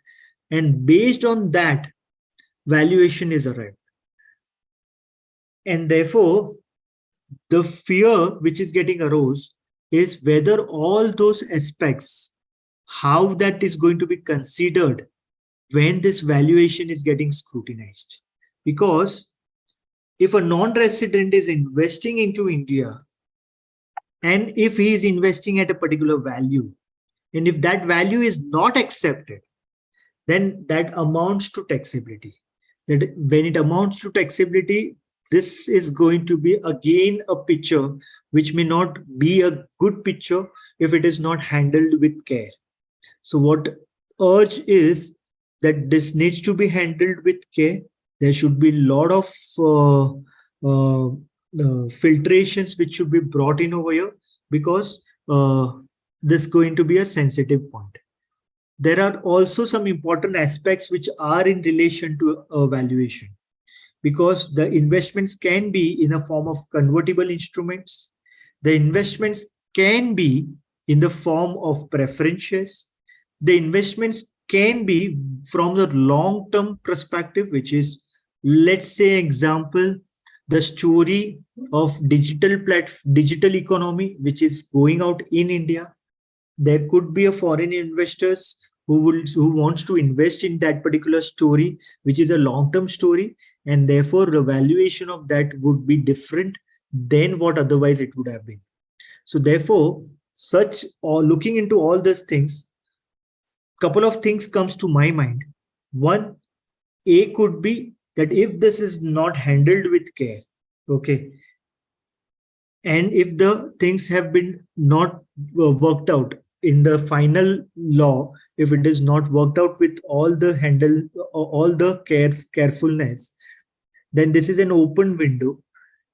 And based on that, valuation is arrived. And therefore, the fear which is getting arose is whether all those aspects, how that is going to be considered when this valuation is getting scrutinized. Because if a non-resident is investing into India, and if he is investing at a particular value, and if that value is not accepted, then that amounts to taxability. That when it amounts to taxability, this is going to be again a picture which may not be a good picture if it is not handled with care. So what urge is that this needs to be handled with care. There should be a lot of filtrations which should be brought in over here, because this is going to be a sensitive point. There are also some important aspects which are in relation to valuation, because the investments can be in a form of convertible instruments. The investments can be in the form of preferences. The investments can be from the long-term perspective, which is, let's say, example, the story of digital economy, which is going out in India. There could be a foreign investors who wants to invest in that particular story, which is a long-term story, and therefore the valuation of that would be different than what otherwise it would have been. So therefore, looking into all these things, couple of things comes to my mind. One, A could be that if this is not handled with care, okay, and if the things have been not worked out in the final law, if it is not worked out with all the carefulness, then this is an open window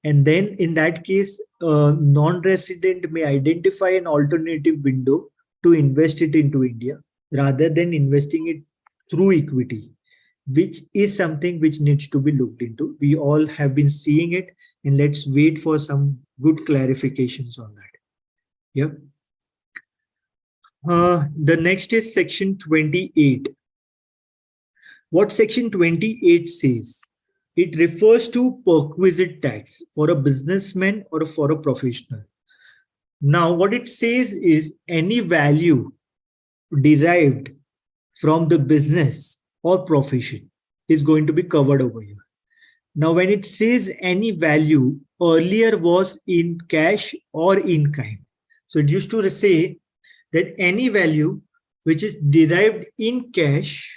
And then in that case, non-resident may identify an alternative window to invest it into India rather than investing it through equity, which is something which needs to be looked into. We all have been seeing it, and let's wait for some good clarifications on that. Yeah. The next is section 28. What section 28 says? It refers to perquisite tax for a businessman or for a professional. Now, what it says is any value derived from the business or profession is going to be covered over here. Now, when it says any value, earlier was in cash or in kind. So it used to say that any value which is derived in cash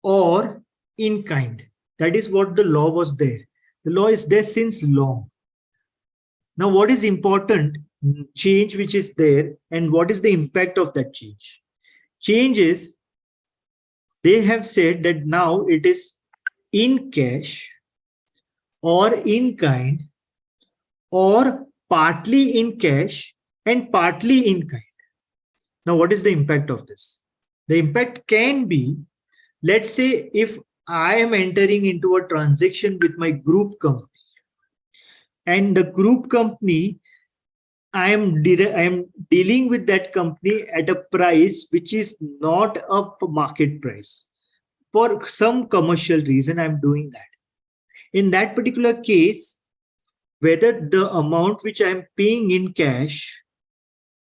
or in kind. That is what the law was there. The law is there since long. Now, what is important? Change which is there, and what is the impact of that change? Change is, they have said that now it is in cash or in kind or partly in cash and partly in kind. Now, what is the impact of this? The impact can be, let's say, if I am entering into a transaction with my group company, and the group company, I am dealing with that company at a price which is not a market price. For some commercial reason, I'm doing that. In that particular case, whether the amount which I'm paying in cash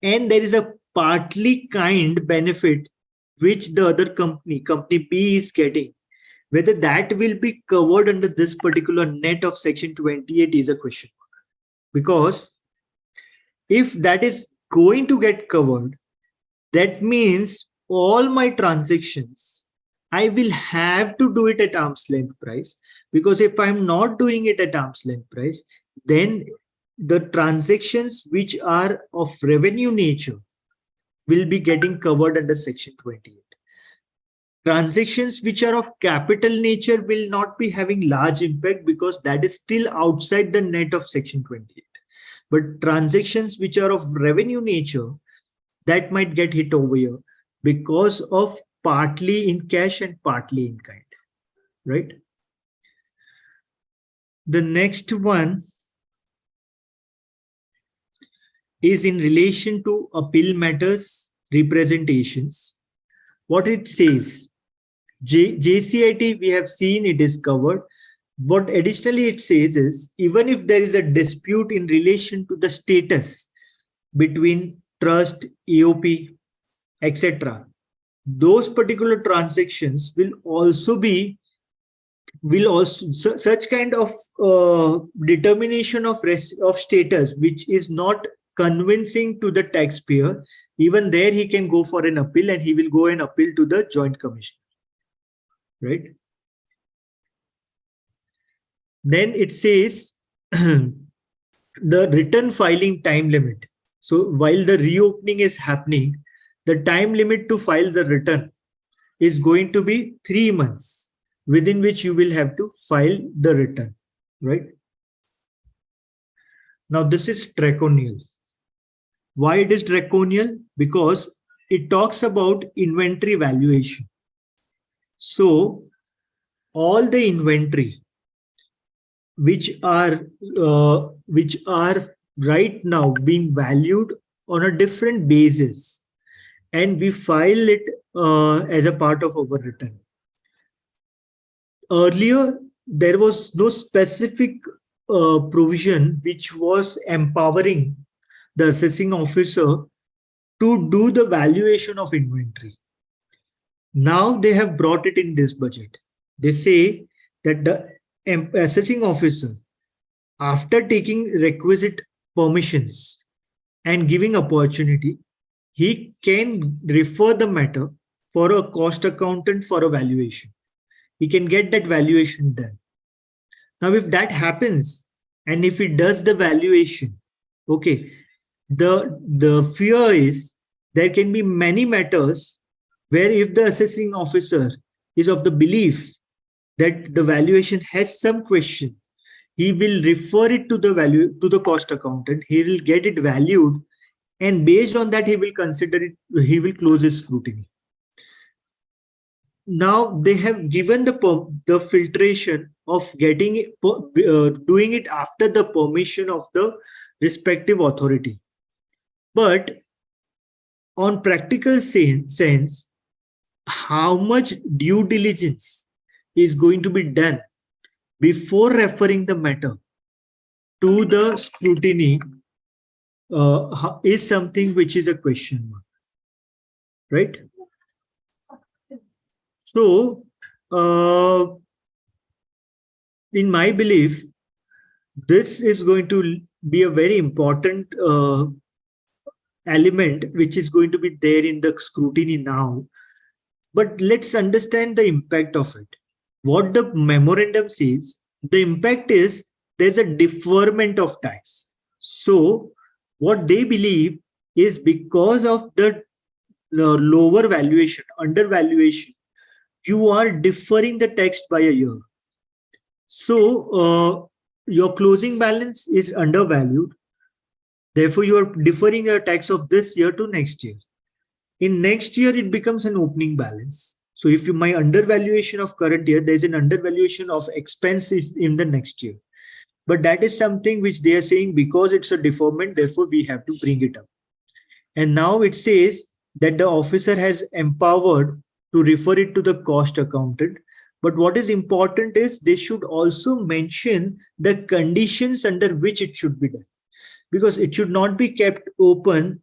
and there is a partly kind benefit which the other company B is getting, whether that will be covered under this particular net of section 28 is a question mark. Because if that is going to get covered, that means all my transactions, I will have to do it at arm's length price. Because if I'm not doing it at arm's length price, then the transactions which are of revenue nature will be getting covered under section 28. Transactions which are of capital nature will not be having large impact because that is still outside the net of section 28. But transactions which are of revenue nature, that might get hit over here because of partly in cash and partly in kind, right? The next one is in relation to appeal matters, representations. What it says, JCIT, we have seen it is covered. What additionally it says is, even if there is a dispute in relation to the status between trust, EOP, etc., those particular transactions will also be, such kind of determination of status which is not convincing to the taxpayer, even there he can go for an appeal and he will go and appeal to the Joint Commission, right? Then it says the return filing time limit. So while the reopening is happening, the time limit to file the return is going to be 3 months, within which you will have to file the return, right? Now this is draconian. Why it is draconian? Because it talks about inventory valuation. So all the inventory which are right now being valued on a different basis, and we file it as a part of our return. Earlier, there was no specific provision which was empowering the assessing officer to do the valuation of inventory. Now they have brought it in this budget. They say that the assessing officer, after taking requisite permissions and giving opportunity, he can refer the matter for a cost accountant for a valuation. He can get that valuation done. Now, if that happens, and if he does the valuation, okay, the fear is there can be many matters where if the assessing officer is of the belief that the valuation has some question, he will refer it to the value to the cost accountant. He will get it valued, and based on that, he will consider it. He will close his scrutiny. Now they have given the filtration of getting it, doing it after the permission of the respective authority. But on practical sense, how much due diligence is going to be done before referring the matter to the scrutiny is something which is a question mark, right? So, in my belief, this is going to be a very important element which is going to be there in the scrutiny now. But let's understand the impact of it. What the memorandum says, the impact is there's a deferment of tax. So what they believe is because of the lower valuation, undervaluation, you are deferring the tax by a year. So your closing balance is undervalued. Therefore, you are deferring your tax of this year to next year. In next year, it becomes an opening balance. So if you, my undervaluation of current year, there's an undervaluation of expenses in the next year. But that is something which they are saying because it's a deferment, therefore we have to bring it up. And now it says that the officer has empowered to refer it to the cost accountant. But what is important is they should also mention the conditions under which it should be done, because it should not be kept open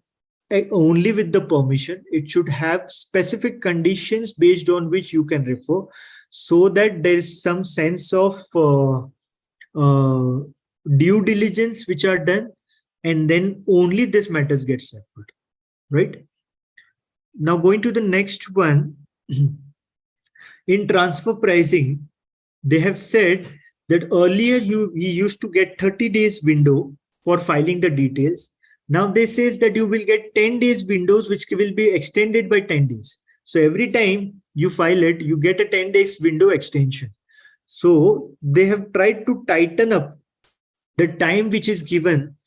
only with the permission. It should have specific conditions based on which you can refer, so that there is some sense of due diligence which are done, and then only this matters get referred, right? Now going to the next one. In transfer pricing, they have said that earlier you used to get 30 days window for filing the details. Now they says that you will get 10 days windows, which will be extended by 10 days. So every time you file it, you get a 10 days window extension. So they have tried to tighten up the time which is given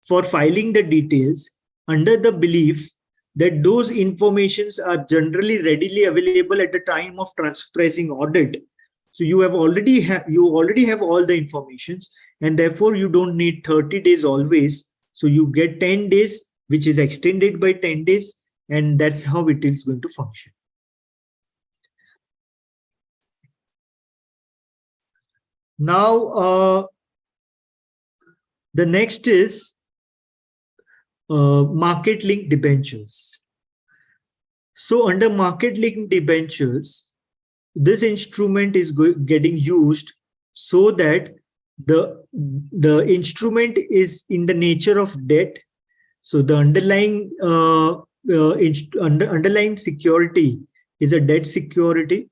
for filing the details, under the belief that those informations are generally readily available at the time of transfer pricing audit. So you already have all the informations, and therefore you don't need 30 days always. So you get 10 days, which is extended by 10 days, and that's how it is going to function. Now, the next is market link debentures. So under market link debentures, this instrument is getting used so that the instrument is in the nature of debt. So the underlying security is a debt security,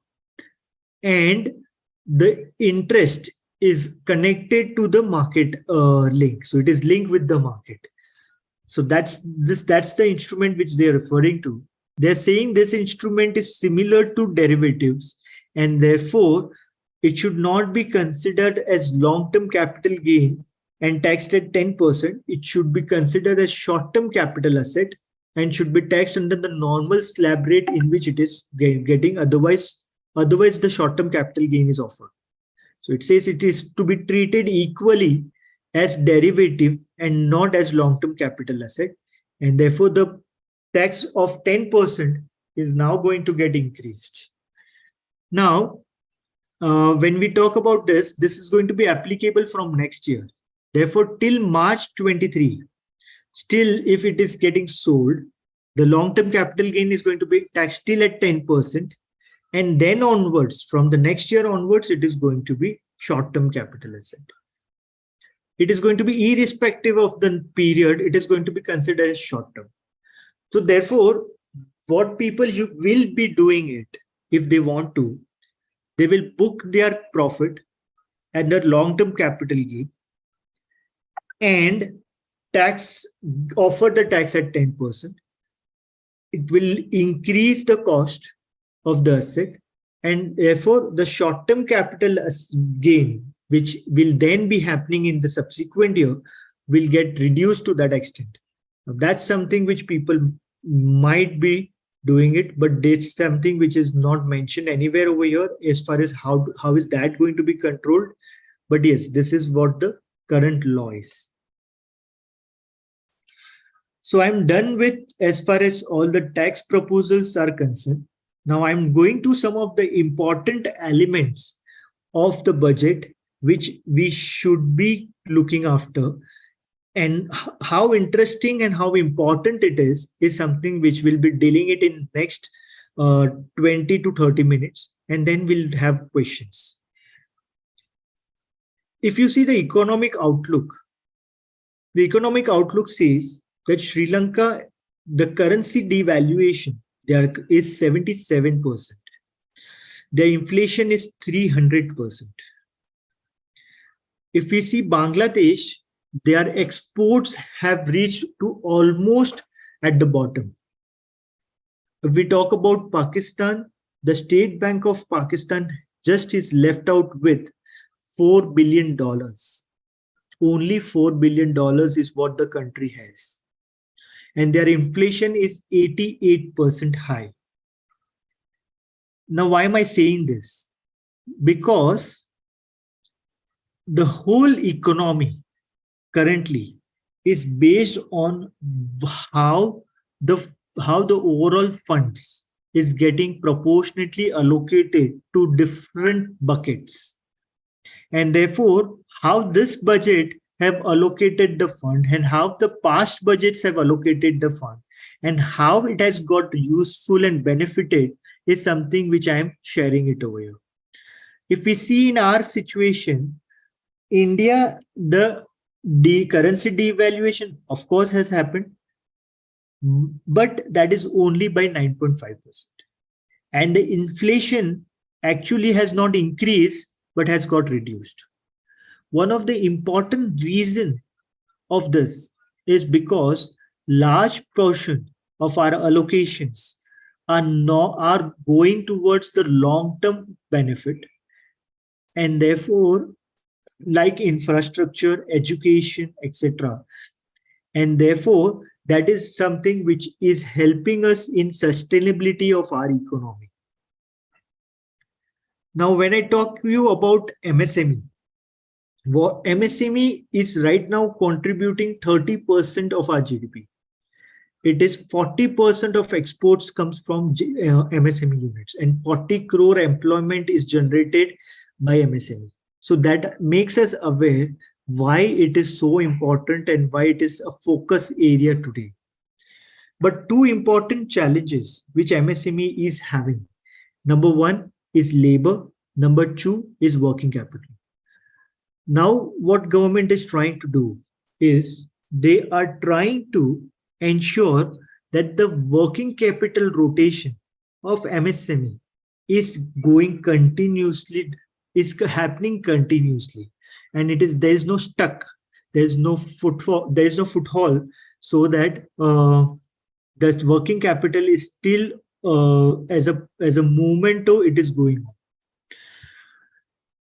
and the interest is connected to the market link. So it is linked with the market. So that's the instrument which they are referring to. They're saying this instrument is similar to derivatives, and therefore it should not be considered as long-term capital gain and taxed at 10%. It should be considered as short-term capital asset and should be taxed under the normal slab rate in which it is getting. Otherwise the short-term capital gain is offered. So it says it is to be treated equally as derivative and not as long-term capital asset, and therefore the tax of 10% is now going to get increased. Now, when we talk about this is going to be applicable from next year. Therefore, till March 23, still if it is getting sold, the long-term capital gain is going to be taxed still at 10%, and then onwards, from the next year onwards, it is going to be short-term capital asset. It is going to be irrespective of the period, it is going to be considered as short-term. So therefore, what people will be doing it, if they want to, they will book their profit under long-term capital gain and offer the tax at 10%. It will increase the cost of the asset, and therefore the short-term capital gain which will then be happening in the subsequent year, will get reduced to that extent. Now, that's something which people might be doing it, but it's something which is not mentioned anywhere over here as far as how is that going to be controlled. But yes, this is what the current law is. So I'm done with as far as all the tax proposals are concerned. Now I'm going to some of the important elements of the budget which we should be looking after, and how interesting and how important it is something which we'll be dealing it in next 20 to 30 minutes, and then we'll have questions. If you see the economic outlook says that Sri Lanka, the currency devaluation there is 77%. The inflation is 300%. If we see Bangladesh, their exports have reached to almost at the bottom. If we talk about Pakistan, the State Bank of Pakistan just is left out with $4 billion. Only $4 billion is what the country has. And their inflation is 88% high. Now, why am I saying this? Because the whole economy currently is based on how the overall funds is getting proportionately allocated to different buckets, and therefore how this budget have allocated the fund and how the past budgets have allocated the fund and how it has got useful and benefited is something which I am sharing it over here. If we see in our situation, India, the currency devaluation of course has happened, but that is only by 9.5%. And the inflation actually has not increased, but has got reduced. One of the important reasons of this is because large portion of our allocations are going towards the long-term benefit, and therefore like infrastructure, education, etc. And therefore that is something which is helping us in sustainability of our economy. Now, when I talk to you about MSME, MSME is right now contributing 30% of our GDP. It is 40% of exports comes from MSME units, and 40 crore employment is generated by MSME. So that makes us aware why it is so important and why it is a focus area today. But two important challenges which MSME is having. Number one is labor. Number two is working capital. Now, what government is trying to do is they are trying to ensure that the working capital rotation of MSME is going continuously, is happening continuously, and there is no stuck, there is no foothold, so that the working capital is still as a memento, it is going on.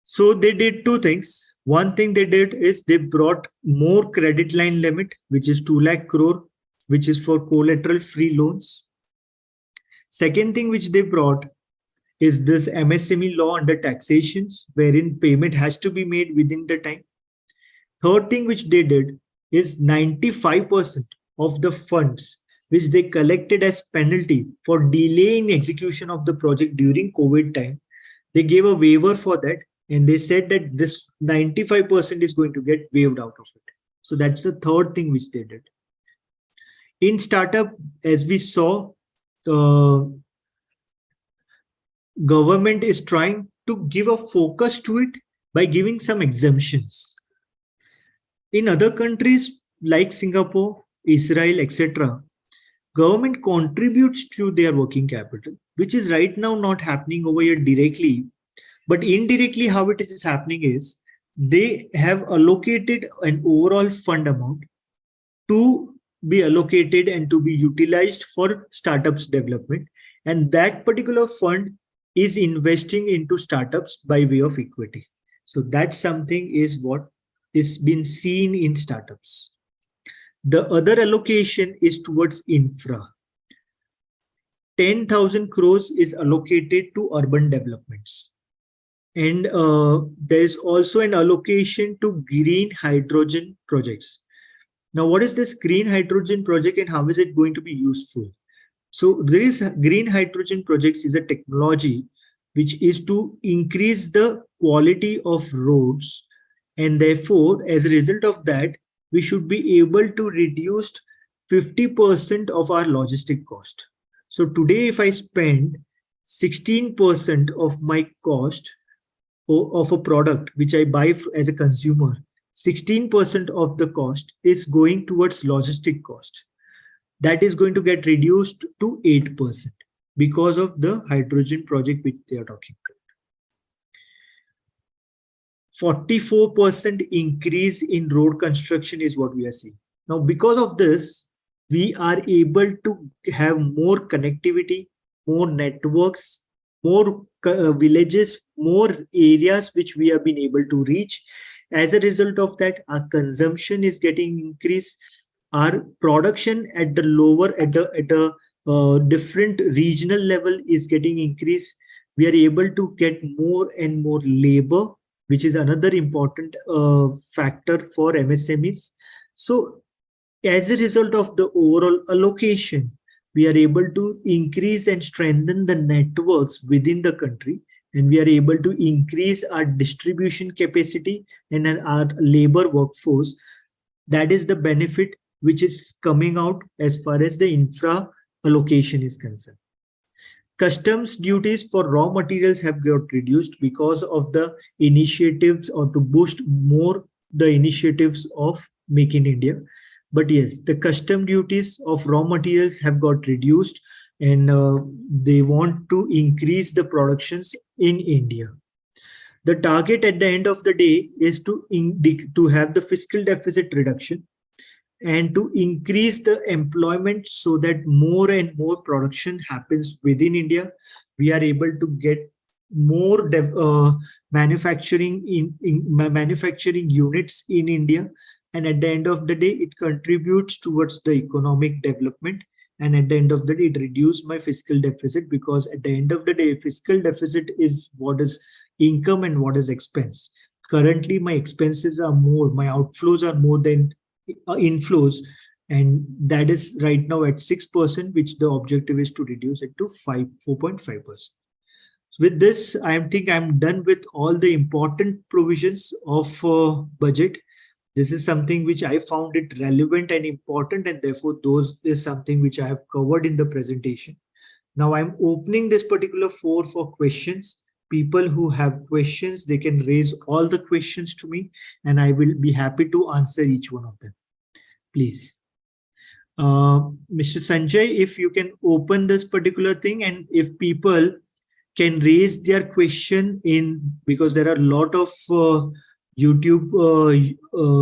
So they did two things. One thing they did is they brought more credit line limit, which is 2 lakh crore, which is for collateral free loans. Second thing which they brought is this MSME law under taxations, wherein payment has to be made within the time. Third thing which they did is 95% of the funds which they collected as penalty for delaying execution of the project during COVID time, they gave a waiver for that, and they said that this 95% is going to get waived out of it. So that's the third thing which they did. In startup, as we saw, government is trying to give a focus to it by giving some exemptions. In other countries like Singapore, Israel, etc., government contributes to their working capital, which is right now not happening over here directly, but indirectly how it is happening is they have allocated an overall fund amount to be allocated and to be utilized for startups development, and that particular fund is investing into startups by way of equity. So that's something is what is been seen in startups. The other allocation is towards infra. 10,000 crores is allocated to urban developments. And there's also an allocation to green hydrogen projects. Now, what is this green hydrogen project and how is it going to be useful? So there is green hydrogen projects is a technology which is to increase the quality of roads, and therefore as a result of that we should be able to reduce 50% of our logistic cost. So today if I spend 16% of my cost of a product which I buy as a consumer, 16% of the cost is going towards logistic cost. That is going to get reduced to 8% because of the hydrogen project which they are talking about. 44% increase in road construction is what we are seeing. Now, because of this, we are able to have more connectivity, more networks, more villages, more areas which we have been able to reach. As a result of that, our consumption is getting increased. Our production at the lower, at a different regional level is getting increased. We are able to get more and more labor, which is another important factor for MSMEs. So as a result of the overall allocation, we are able to increase and strengthen the networks within the country, and we are able to increase our distribution capacity and our labor workforce. That is the benefit which is coming out as far as the infra allocation is concerned. Customs duties for raw materials have got reduced because of the initiatives or to boost more the initiatives of Make in India. But yes, the custom duties of raw materials have got reduced, and they want to increase the productions in India. The target at the end of the day is to have the fiscal deficit reduction and to increase the employment so that more and more production happens within India. We are able to get more manufacturing manufacturing units in India, and at the end of the day it contributes towards the economic development, and at the end of the day it reduces my fiscal deficit, because at the end of the day fiscal deficit is what is income and what is expense. Currently my expenses are more, my outflows are more than inflows, and that is right now at 6%, which the objective is to reduce it to 4.5%. So with this, I think I'm done with all the important provisions of budget. This is something which I found it relevant and important, and therefore those is something which I have covered in the presentation. Now I'm opening this particular floor for questions. People who have questions, they can raise all the questions to me, and I will be happy to answer each one of them. Please. Mr. Sanjay, if you can open this particular thing, and if people can raise their question in, because there are a lot of YouTube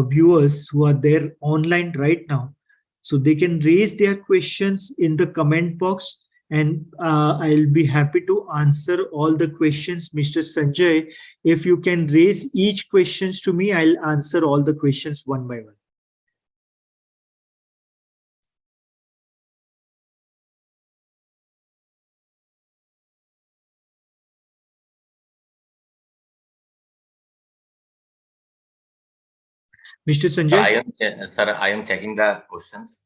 viewers who are there online right now, so they can raise their questions in the comment box, and I'll be happy to answer all the questions. Mr. Sanjay, if you can raise each questions to me, I'll answer all the questions one by one. Mr. Sanjay? Sir, I am checking the questions.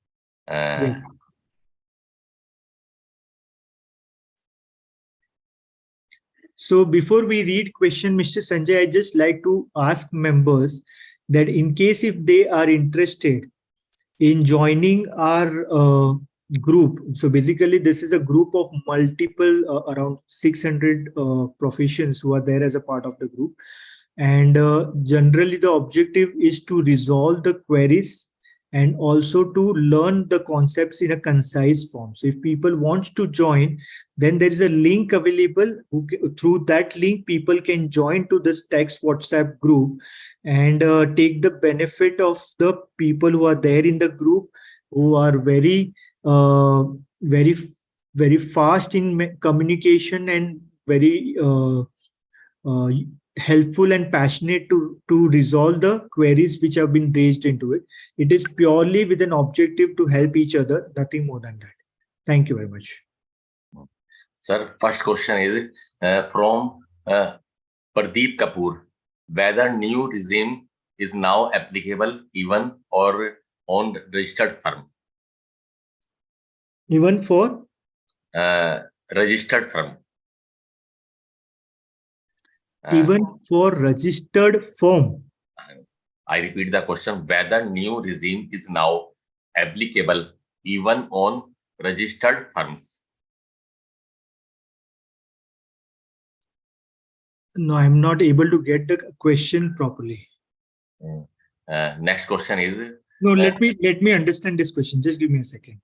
Yes. So before we read question, Mr. Sanjay, I just like to ask members that in case if they are interested in joining our group, so basically this is a group of multiple around 600 professions who are there as a part of the group, and generally the objective is to resolve the queries and also to learn the concepts in a concise form. So if people want to join, then there is a link available. Through that link, people can join to this text WhatsApp group and take the benefit of the people who are there in the group, who are very fast in communication and very helpful and passionate to resolve the queries which have been raised into it. It is purely with an objective to help each other, nothing more than that. Thank you very much. Sir, first question is from Pradeep Kapoor. Whether new regime is now applicable even or on registered firm? Even for Registered firm. even for registered firm. I repeat the question, whether new regime is now applicable even on registered firms? No, I'm not able to get the question properly. Next question is, No, let me understand this question. Just give me a second.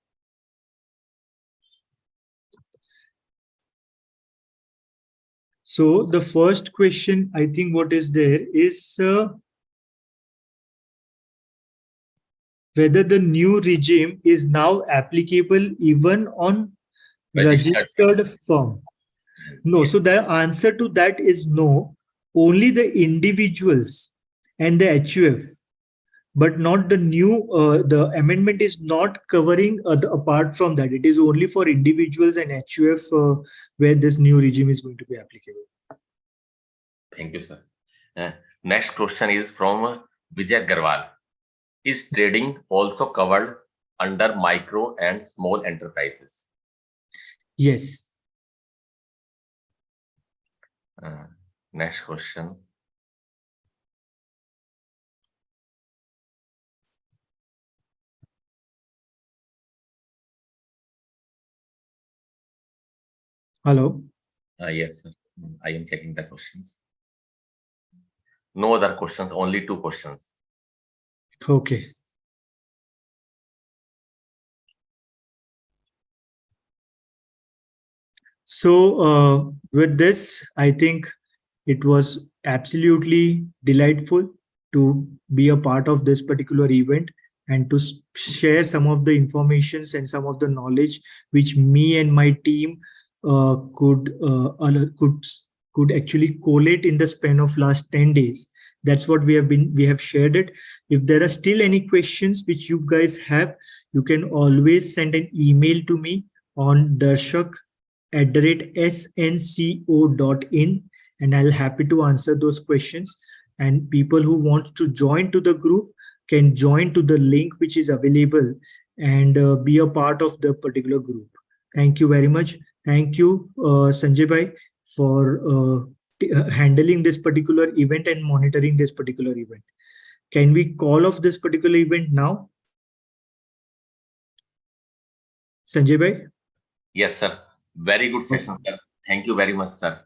So the first question, I think what is there is whether the new regime is now applicable even on registered firm. No, so the answer to that is no. Only the individuals and the HUF, but not the new, the amendment is not covering apart from that. It is only for individuals and HUF where this new regime is going to be applicable. Thank you, sir. Next question is from Vijay Garwal. Is trading also covered under micro and small enterprises? Yes. Next question. Hello. Yes, sir. I am checking the questions. No other questions, only 2 questions. Okay. So with this, I think it was absolutely delightful to be a part of this particular event and to share some of the informations and some of the knowledge which me and my team could actually collate in the span of last 10 days. That's what we have shared it. If there are still any questions which you guys have, you can always send an email to me on darshak@snco.in, and I'll happy to answer those questions. And people who want to join to the group can join to the link which is available and be a part of the particular group. Thank you very much. Thank you, Sanjay Bhai, for handling this particular event and monitoring this particular event. Can we call off this particular event now? Sanjay Bhai? Yes, sir. Very good session, sir. Thank you very much, sir.